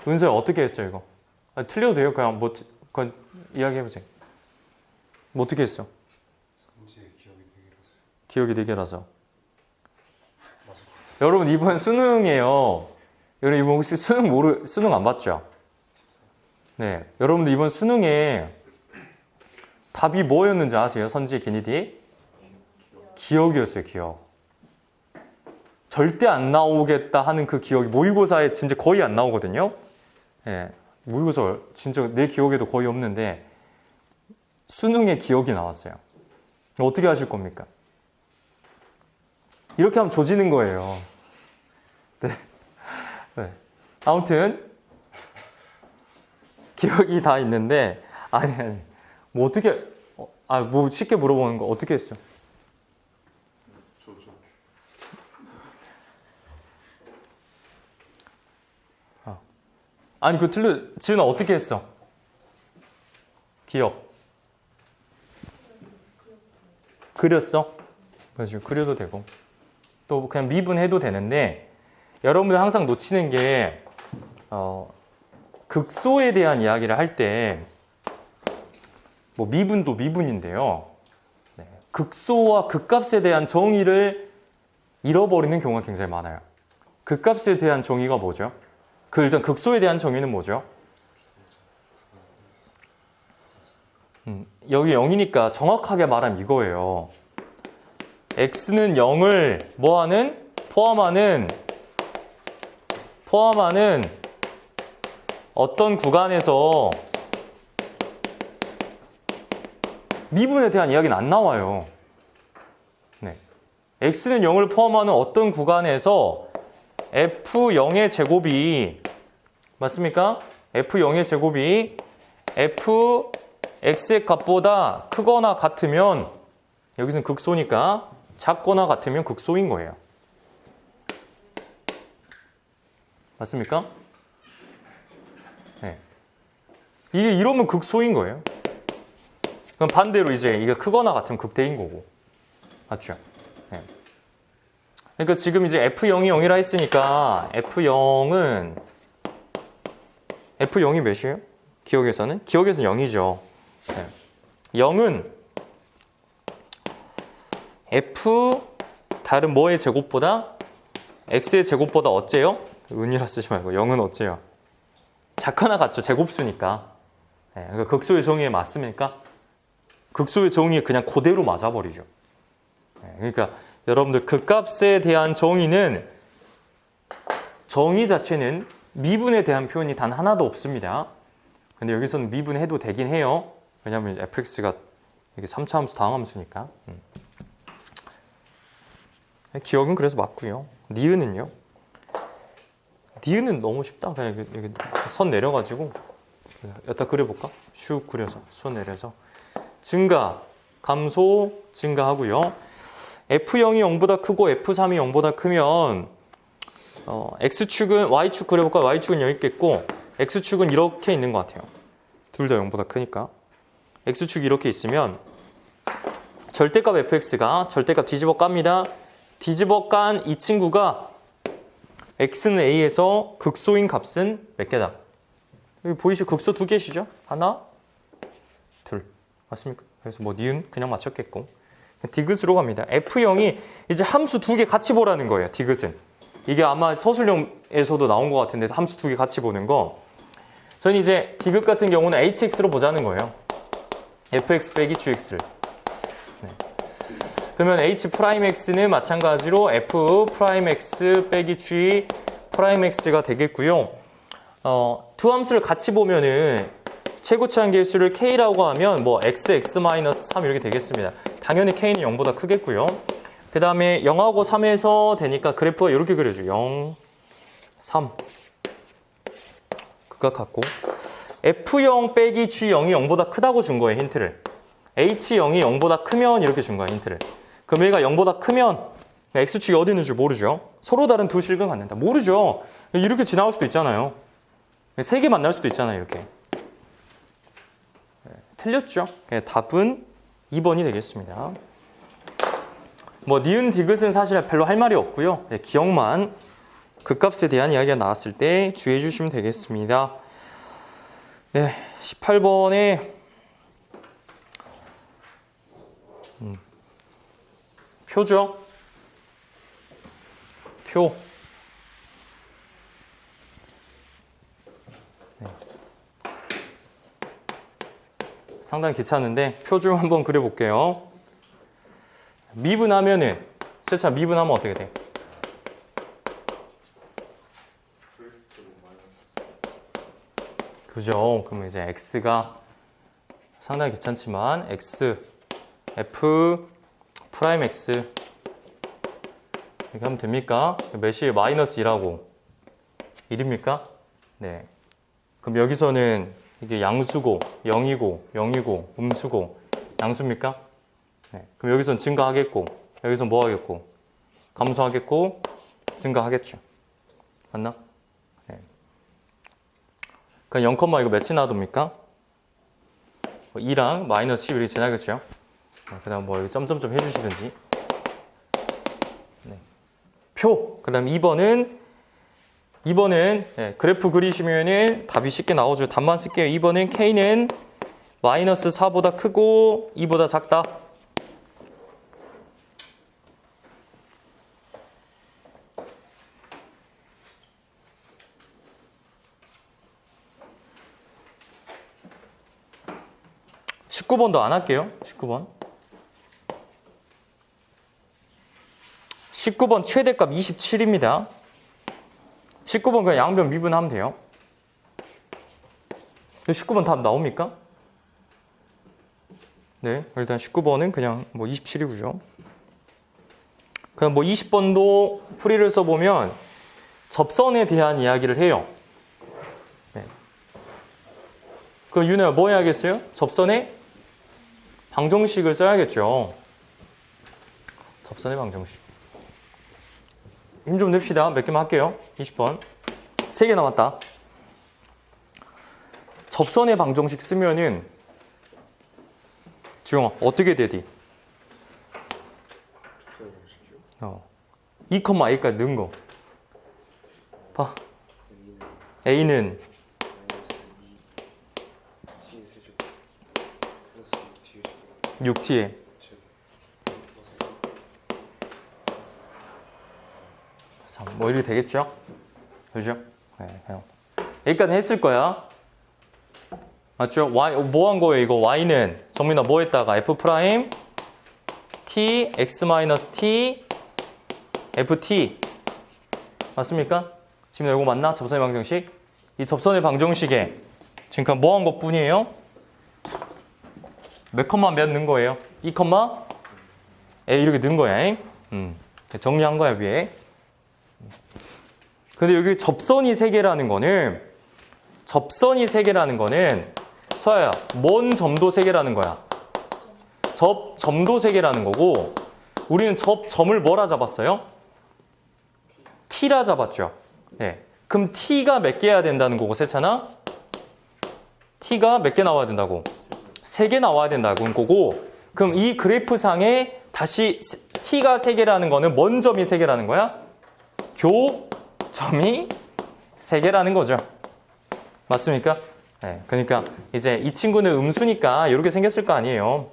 은서야 어떻게 했어요 이거? 틀려도 돼요. 그냥 그건 이야기해보세요. 뭐 어떻게 했어? 기억이 4개라서. 여러분 이번 수능이에요. 여러분 이번 혹시 수능 안 봤죠? 네, 여러분들 이번 수능에 답이 뭐였는지 아세요? 선지 기니디? 기억이었어요. 기억. 절대 안 나오겠다 하는 그 기억이 모의고사에 진짜 거의 안 나오거든요. 네, 모의고사 진짜 내 기억에도 거의 없는데 수능에 기억이 나왔어요. 어떻게 하실 겁니까? 이렇게 하면 조지는 거예요. 네. 네. 아무튼 기억이 다 있는데 아니 뭐 어떻게 뭐 쉽게 물어보는 거 어떻게 했어? 아니 그 지은아 어떻게 했어? 기억 그렸어? 그렇죠. 그려도 되고 또 그냥 미분해도 되는데 여러분들 항상 놓치는 게 극소에 대한 이야기를 할 때 뭐 미분도 미분인데요. 네. 극소와 극값에 대한 정의를 잃어버리는 경우가 굉장히 많아요. 극값에 대한 정의가 뭐죠? 일단 극소에 대한 정의는 뭐죠? 여기 0이니까 정확하게 말하면 이거예요. x는 0을 뭐하는? 포함하는 어떤 구간에서 미분에 대한 이야기는 안 나와요. 네. x는 0을 포함하는 어떤 구간에서 f0의 제곱이 맞습니까? f0의 제곱이 fx의 값보다 크거나 같으면 여기서는 극소니까 작거나 같으면 극소인 거예요. 맞습니까? 네. 이게 이러면 극소인 거예요. 그럼 반대로 이제 이게 크거나 같으면 극대인 거고. 맞죠? 네. 그러니까 지금 이제 F0이 0이라 했으니까 F0이 몇이에요? 기억에서는 0이죠. 네. 0은 F 다른 뭐의 제곱보다 X의 제곱보다 어째요? 은이라 쓰지 말고 0은 어째요? 작거나 같죠. 제곱수니까. 네. 그러니까 극소의 정의에 맞습니까? 극소의 정의에 그냥 그대로 맞아버리죠. 네. 그러니까 여러분들 극값에 대한 정의 자체는 미분에 대한 표현이 단 하나도 없습니다. 근데 여기서는 미분해도 되긴 해요. 왜냐하면 fx가 이게 3차 함수 다항 함수니까. 기억은 그래서 맞고요. 니은은요? 니은은 너무 쉽다. 그냥 여기 선 내려가지고 여기다 그려볼까? 슉 그려서 선 내려서 증가, 감소, 증가하고요. F0이 0보다 크고 F3이 0보다 크면 X축은 Y축 그려볼까요? Y축은 여기 있겠고 X축은 이렇게 있는 것 같아요. 둘 다 0보다 크니까 X축이 이렇게 있으면 절대값 fx가 절대값 뒤집어 깝니다. 뒤집어 깐 이 친구가 x는 a에서 극소인 값은 몇 개다? 여기 보이시죠? 극소 두 개시죠? 하나, 둘. 맞습니까? 그래서 뭐 니은 그냥 맞췄겠고 디귿으로 갑니다. f0이 이제 함수 두 개 같이 보라는 거예요. 디귿은. 이게 아마 서술형에서도 나온 것 같은데 함수 두 개 같이 보는 거. 저는 이제 디귿 같은 경우는 hx로 보자는 거예요. fx 빼기 gx를. 네. 그러면 h'x는 마찬가지로 f'x 빼기 g'x가 되겠고요. 두 함수를 같이 보면은 최고치 한계수를 k라고 하면 뭐 x, x-3 이렇게 되겠습니다. 당연히 k는 0보다 크겠고요. 그 다음에 0하고 3에서 되니까 그래프가 이렇게 그려줘요. 0, 3. 극각 같고 f0 빼기 g0이 0보다 크다고 준 거예요. 힌트를. h0이 0보다 크면 이렇게 준 거예요. 힌트를. 그럼 얘가 0보다 크면 x축이 어디 있는 줄 모르죠. 서로 다른 두 실근 갖는다. 모르죠. 이렇게 지나갈 수도 있잖아요. 세 개 만날 수도 있잖아요. 이렇게. 틀렸죠. 답은 2번이 되겠습니다. 뭐 니은 디귿은 사실 별로 할 말이 없고요. 기억만 극값에 대한 이야기가 나왔을 때 주의해 주시면 되겠습니다. 네, 18번에 표죠. 표. 네. 상당히 귀찮은데 표 좀 한번 그려볼게요. 미분하면은 세차 미분하면 어떻게 돼? 그죠? 그러면 이제 x가 상당히 귀찮지만 x, f, 프라임 x 이렇게 하면 됩니까? 몇이 마이너스 2라고 1입니까? 네. 그럼 여기서는 이게 양수고 0이고 음수고 양수입니까? 네. 그럼 여기서는 증가하겠고 여기서 뭐 하겠고 감소하겠고 증가하겠죠. 맞나? 네. 그럼 0, 이거 몇이 놔둡니까? 2랑 마이너스 10 이렇게 지나겠죠. 그 다음 뭐 여기 점점점 해주시든지. 네. 표. 그 다음 2번은 네, 그래프 그리시면은 답이 쉽게 나오죠. 답만 쓸게요. 2번은 K는 마이너스 4보다 크고 2보다 작다. (19번도) 안 할게요. 19번. 19번 최대값 27입니다. 19번 그냥 양변 미분하면 돼요. 19번 답 나옵니까? 네, 일단 19번은 그냥 뭐 27이고요. 그럼 뭐 20번도 풀이를 써보면 접선에 대한 이야기를 해요. 네. 그럼 윤혜야 뭐 해야겠어요? 접선에 방정식을 써야겠죠. 접선의 방정식. 힘 좀 냅시다. 몇 개만 할게요. 20번. 3개 남았다. 접선의 방정식 쓰면은 주영아 어떻게 되디? 2,a까지 넣은 거. 봐. a는 6t에 뭐 이렇게 되겠죠? 그죠? 네, 여기까지 했을 거야. 맞죠? y 뭐 한 거예요? 이거 y는 정민아 뭐 했다가 f 프라임 t x 마이너스 t ft 맞습니까? 지금 이거 맞나? 접선의 방정식? 이 접선의 방정식에 지금 뭐 한 것뿐이에요? 몇 컴마 몇 넣은 거예요? 2 컴마 A 이렇게 넣은 거야. 정리한 거야 위에. 근데 여기 접선이 3개라는 거는 수아야 뭔 점도 3개라는 거야? 점도 3개라는 거고 우리는 점을 뭐라 잡았어요? T라 잡았죠. 네. 그럼 T가 몇 개 해야 된다는 거고 세찬아? T가 몇 개 나와야 된다고? 3개 나와야 된다는 거고 그럼 이 그래프상에 다시 T가 3개라는 거는 뭔 점이 3개라는 거야? 교점이 3개라는 거죠. 맞습니까? 네. 그러니까 이제 이 친구는 음수니까 이렇게 생겼을 거 아니에요.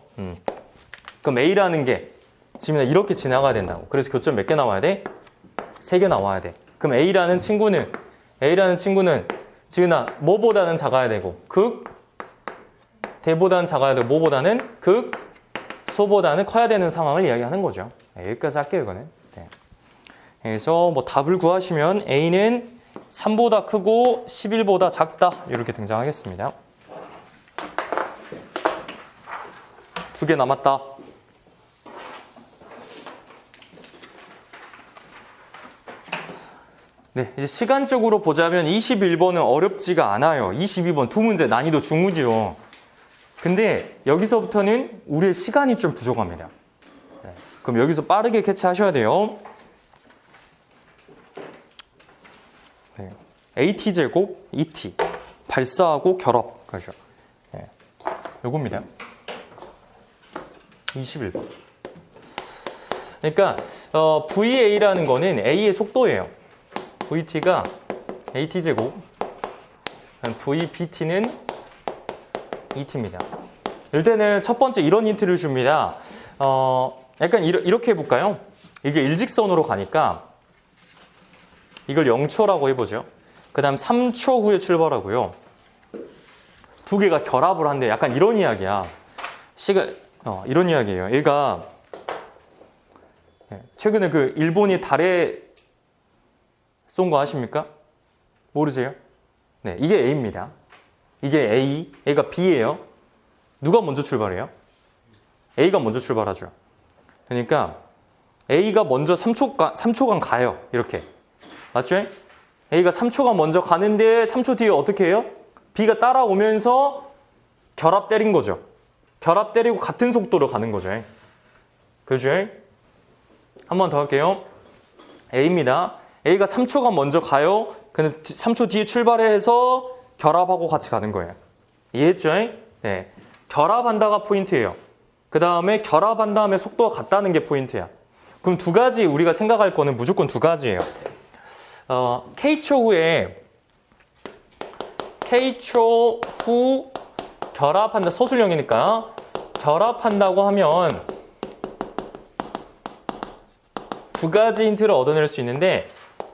그럼 A라는 게 지금 이렇게 지나가야 된다고. 그래서 교점 몇 개 나와야 돼? 3개 나와야 돼. 그럼 A라는 친구는 지은아 뭐보다는 작아야 되고 대보다는 작아야 되고 뭐보다는 소보다는 커야 되는 상황을 이야기하는 거죠. 네, 여기까지 할게요 이거는. 네. 그래서 뭐 답을 구하시면 A는 3보다 크고 11보다 작다 이렇게 등장하겠습니다. 2개 남았다. 네, 이제 시간적으로 보자면 21번은 어렵지가 않아요. 22번 2문제 난이도 중문이요. 근데 여기서부터는 우리의 시간이 좀 부족합니다. 네, 그럼 여기서 빠르게 캐치하셔야 돼요. 네, AT제곱, ET, 발사하고 결합. 그렇죠. 네, 요겁니다. 21번. 그러니까 VA라는 거는 A의 속도예요. VT가 AT제곱, VBT는 ET입니다. 이럴 때는 첫 번째 이런 힌트를 줍니다. 약간 이렇게 해볼까요? 이게 일직선으로 가니까 이걸 0초라고 해보죠. 그 다음 3초 후에 출발하고요. 2개가 결합을 한대. 약간 이런 이야기야. 이런 이야기예요. 얘가 최근에 그 일본이 달에 쏜 거 아십니까? 모르세요? 네, 이게 A입니다. 이게 A, A가 B예요. 누가 먼저 출발해요? A가 먼저 출발하죠. 그러니까 A가 먼저 3초간 가요. 이렇게. 맞죠? A가 3초간 먼저 가는데 3초 뒤에 어떻게 해요? B가 따라오면서 결합 때린 거죠. 결합 때리고 같은 속도로 가는 거죠. 그죠? 한 번 더 할게요. A입니다. A가 3초간 먼저 가요. 근데 3초 뒤에 출발해서 결합하고 같이 가는 거예요. 이해했죠? 네. 결합한다가 포인트예요. 그 다음에 결합한 다음에 속도가 같다는 게 포인트야. 그럼 2가지 우리가 생각할 거는 무조건 2가지예요. K초 후 결합한다. 서술형이니까 결합한다고 하면 2가지 힌트를 얻어낼 수 있는데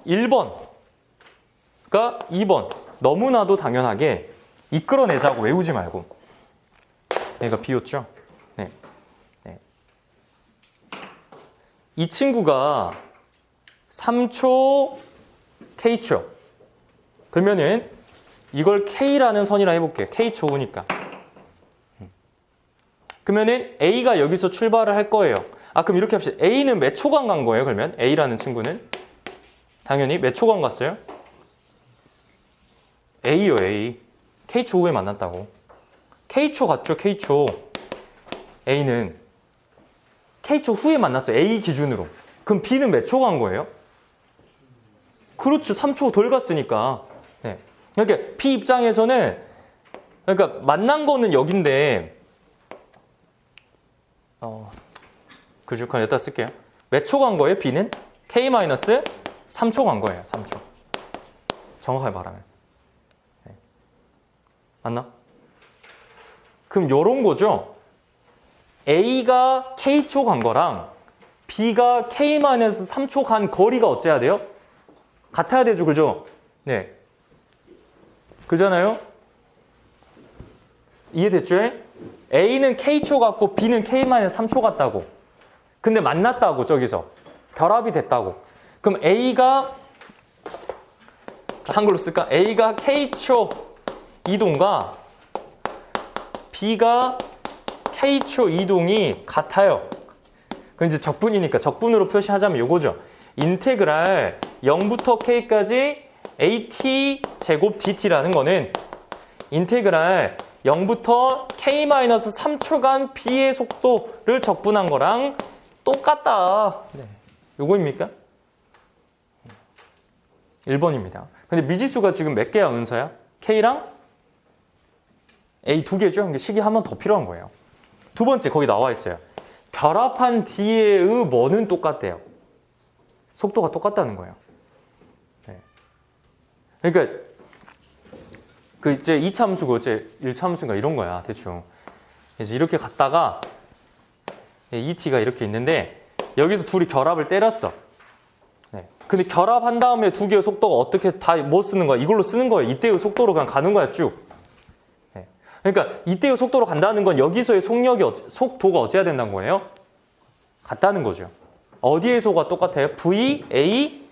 1번과 2번 너무나도 당연하게 이끌어내자고 외우지 말고 얘가 B였죠? 네. 네. 이 친구가 3초 K초 그러면은 이걸 K라는 선이라 해볼게요. K초 후니까 그러면은 A가 여기서 출발을 할 거예요. 그럼 이렇게 합시다. A는 몇 초간 간 거예요? 그러면 A라는 친구는 당연히 몇 초간 갔어요? A요, A. K초 후에 만났다고. K초 갔죠, K초. A는 K초 후에 만났어요. A 기준으로. 그럼 B는 몇 초 간 거예요? 그렇죠. 3초 덜 갔으니까. 네. 그러니까 B 입장에서는 그러니까 만난 거는 여긴데 그죠? 그럼 여기다 쓸게요. 몇 초 간 거예요? B는? K-3초 간 거예요. 3초. 정확하게 말하면. 네. 맞나? 그럼 요런 거죠. A가 K초 간 거랑 B가 K-3초 간 거리가 어째야 돼요? 같아야 되죠. 그죠? 네. 그잖아요? 이해됐죠? A는 K초 같고 B는 K-3초 같다고. 근데 만났다고 저기서. 결합이 됐다고. 그럼 A가 한글로 쓸까? A가 K초 이동과 B가 K초 이동이 같아요. 그 이제 적분이니까 적분으로 표시하자면 요거죠. 인테그랄 0부터 K까지 AT 제곱 DT라는 거는 인테그랄 0부터 K-3초간 B의 속도를 적분한 거랑 똑같다. 네. 요거입니까? 1번입니다. 근데 미지수가 지금 몇 개야, 은서야? K랑 A 두 개죠? 그러니까 식이 한 번 더 필요한 거예요. 두 번째, 거기 나와 있어요. 결합한 뒤에의 뭐는 똑같대요. 속도가 똑같다는 거예요. 네. 그러니까 그 이제 2차 함수고 이제 1차 함수가 이런 거야, 대충. 그래서 이렇게 갔다가 ET가 이렇게 있는데 여기서 둘이 결합을 때렸어. 네. 근데 결합한 다음에 두 개의 속도가 어떻게 다 뭐 쓰는 거야? 이걸로 쓰는 거예요. 이때의 속도로 그냥 가는 거야, 쭉. 네. 그러니까 이때의 속도로 간다는 건 여기서의 속도가 어찌해야 된다는 거예요? 같다는 거죠. 어디에서가 똑같아요? V, A,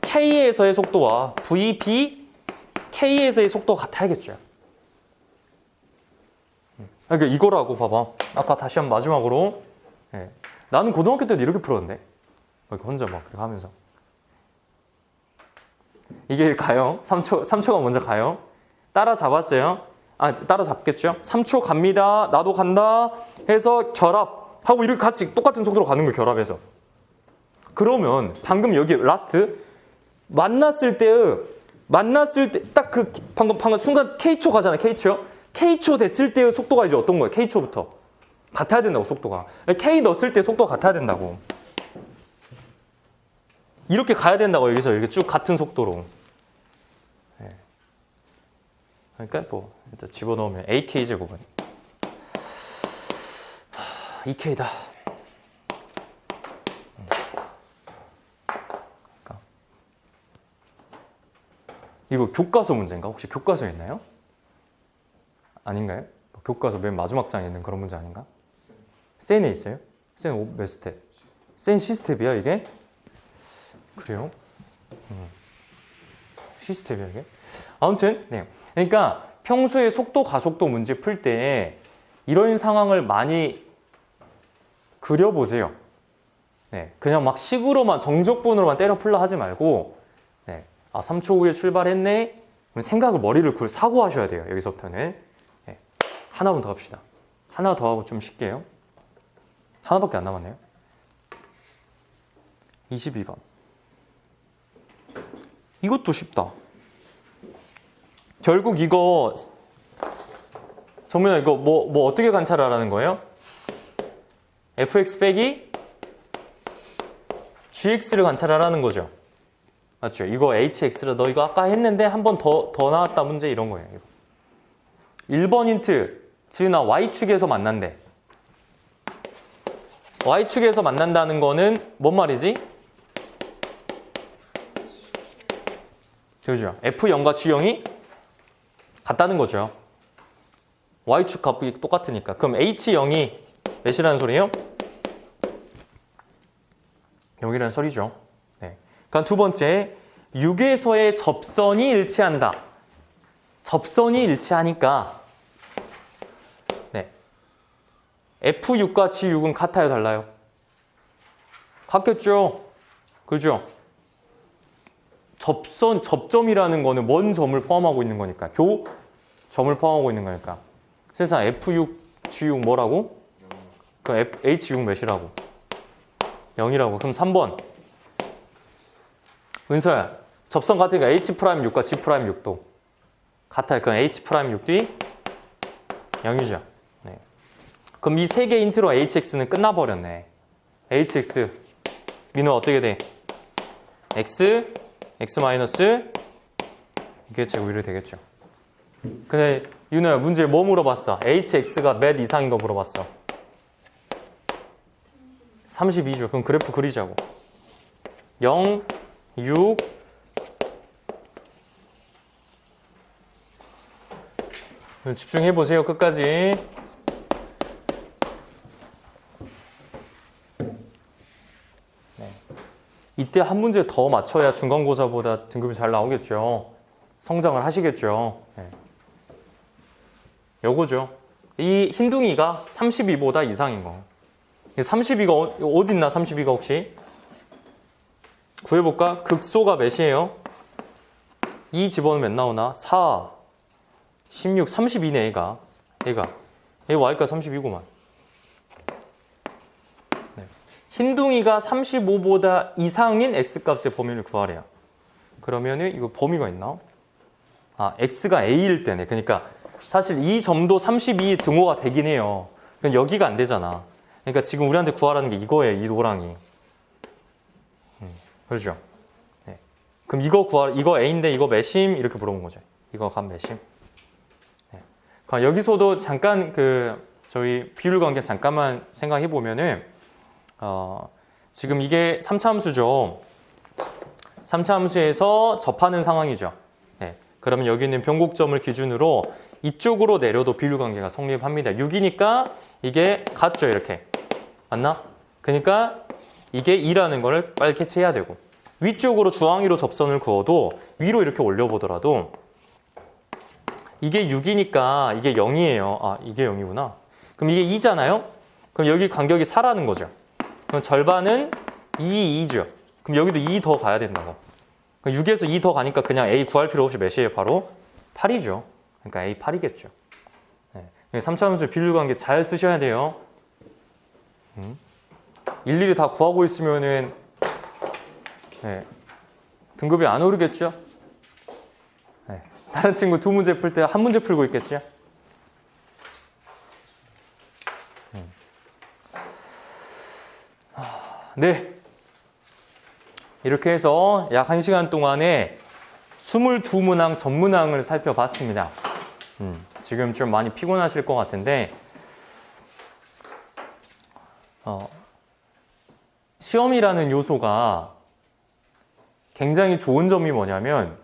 K에서의 속도와 V, B, K에서의 속도가 같아야겠죠. 그러니까 이거라고 봐봐. 아까 다시 한번 마지막으로. 네. 나는 고등학교 때도 이렇게 풀었는데. 이렇게 혼자 막 그렇게 하면서. 이게 가요. 3초가 먼저 가요. 따라잡았어요. 따라잡겠죠. 3초 갑니다. 나도 간다. 해서 결합하고 이렇게 같이 똑같은 속도로 가는 거예요. 결합해서. 그러면 방금 여기 라스트 만났을 때 딱 그 방금 순간 K초 가잖아요. K초 됐을 때의 속도가 이제 어떤 거예요? K초부터 같아야 된다고. 속도가 K 넣었을 때 속도가 같아야 된다고. 이렇게 가야 된다고. 여기서 이렇게 쭉 같은 속도로. 네. 그러니까 뭐 일단 집어넣으면 AK 제곱은 2K다. 이거 교과서 문제인가? 혹시 교과서에 있나요? 아닌가요? 교과서 맨 마지막 장에 있는 그런 문제 아닌가? 센에 있어요? 센 몇 스텝? 센 C스텝이야 이게? 그래요? C스텝이야 이게? 아무튼 네. 그러니까 평소에 속도 가속도 문제 풀 때 이런 상황을 많이 그려보세요. 네. 그냥 막 식으로만 정적분으로만 때려 풀라 하지 말고 3초 후에 출발했네? 그럼 생각을 머리를 사고 하셔야 돼요. 여기서부터는. 네. 하나만 더 합시다. 하나 더 하고 좀 쉴게요. 하나밖에 안 남았네요. 22번. 이것도 쉽다. 결국 이거 정민아 이거 뭐 어떻게 관찰하라는 거예요? fx 빼기 gx를 관찰하라는 거죠. 맞죠? 이거 hx를 너 이거 아까 했는데 한 번 더 나왔다 문제 이런 거예요. 1번 힌트. 지은아 y축에서 만난대. y축에서 만난다는 거는 뭔 말이지? 그죠? f0과 g0이 같다는 거죠. y축 값이 똑같으니까. 그럼 h0이 몇이라는 소리예요? 0이라는 소리죠. 네. 그럼 두 번째, 6에서의 접선이 일치한다. 접선이 일치하니까 네. F6과 G6은 같아요, 달라요? 같겠죠? 그죠? 접점이라는 거는 뭔 점을 포함하고 있는 거니까? 점을 포함하고 있는 거니까. 세상 F6, G6 뭐라고? 그럼 H6 몇이라고? 0이라고. 그럼 3번. 은서야, 접선 같으니까 H'6과 G'6도 같아요. 그럼 H'6도 0이죠. 네. 그럼 이 세 개 힌트로 HX는 끝나버렸네. HX. 민호 어떻게 돼? X, X 마이너스 이게 제곱이 되겠죠. 근데 윤호야 문제에 뭐 물어봤어? HX가 몇 이상인 거 물어봤어. 32죠. 그럼 그래프 그리자고. 0, 6, 집중해 보세요. 끝까지. 네. 이때 한 문제 더 맞춰야 중간고사보다 등급이 잘 나오겠죠. 성장을 하시겠죠. 네. 요거죠. 이 흰둥이가 32보다 이상인 거. 32가 어디 있나? 32가 혹시? 구해볼까? 극소가 몇이에요? 2 집어넣으면 몇 나오나? 4, 16, 32네 얘가. 얘 y가 32구만. 네. 흰둥이가 35보다 이상인 x값의 범위를 구하래요. 그러면은 이거 범위가 있나? 아, x가 a일 때네. 그러니까 사실 이 점도 32 등호가 되긴 해요. 근데 여기가 안 되잖아. 그러니까 지금 우리한테 구하라는 게 이거예요. 이 노랑이. 그렇죠? 네. 그럼 이거 a인데 이거 몇심? 이렇게 물어본 거죠. 이거 값 몇심? 네. 그럼 여기서도 잠깐 저희 비율 관계 잠깐만 생각해 보면은 지금 이게 3차 함수죠. 3차 함수에서 접하는 상황이죠. 네. 그러면 여기 있는 변곡점을 기준으로 이쪽으로 내려도 비율 관계가 성립합니다. 6이니까 이게 같죠, 이렇게. 맞나? 그러니까 이게 2라는 거를 빨리 캐치해야 되고 위쪽으로 주황위로 접선을 그어도 위로 이렇게 올려보더라도 이게 6이니까 이게 0이에요. 아, 이게 0이구나. 그럼 이게 2잖아요? 그럼 여기 간격이 4라는 거죠. 그럼 절반은 2죠. 그럼 여기도 2 더 가야 된다고. 그럼 6에서 2 더 가니까 그냥 A 구할 필요 없이 몇이에요? 바로 8이죠. 그러니까 A 8이겠죠. 네. 3차 함수 비율 관계 잘 쓰셔야 돼요. 일일이 다 구하고 있으면은 네, 등급이 안 오르겠죠? 네, 다른 친구 2문제 풀 때 1문제 풀고 있겠죠? 네, 이렇게 해서 약 1시간 동안에 22문항 전문항을 살펴봤습니다. 지금 좀 많이 피곤하실 것 같은데 시험이라는 요소가 굉장히 좋은 점이 뭐냐면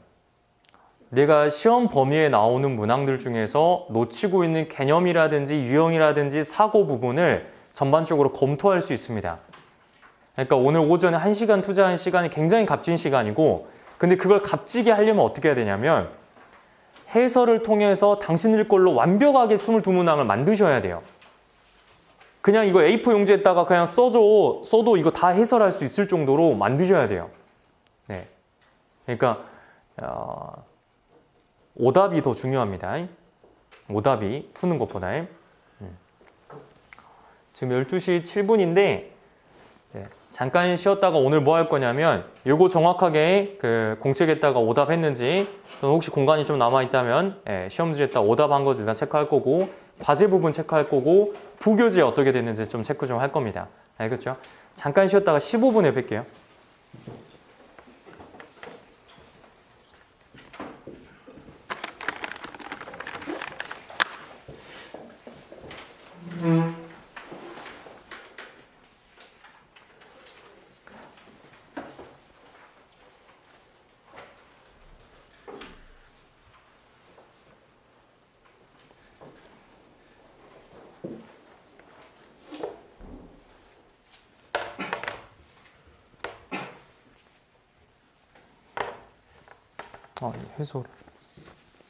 내가 시험 범위에 나오는 문항들 중에서 놓치고 있는 개념이라든지 유형이라든지 사고 부분을 전반적으로 검토할 수 있습니다. 그러니까 오늘 오전에 1시간 투자한 시간이 굉장히 값진 시간이고 근데 그걸 값지게 하려면 어떻게 해야 되냐면 해설을 통해서 당신들 걸로 완벽하게 22문항을 만드셔야 돼요. 그냥 이거 A4 용지에다가 그냥 써도 이거 다 해설할 수 있을 정도로 만드셔야 돼요. 네. 그러니까 오답이 더 중요합니다. 오답이 푸는 것보다. 지금 12시 7분인데 잠깐 쉬었다가 오늘 뭐 할 거냐면 요거 정확하게 공책에다가 오답했는지 또는 혹시 공간이 좀 남아있다면 시험지에다가 오답한 거 일단 체크할 거고 과제 부분 체크할 거고 부교재 어떻게 됐는지 좀 체크 좀 할 겁니다. 알겠죠? 잠깐 쉬었다가 15분에 뵐게요. 해설.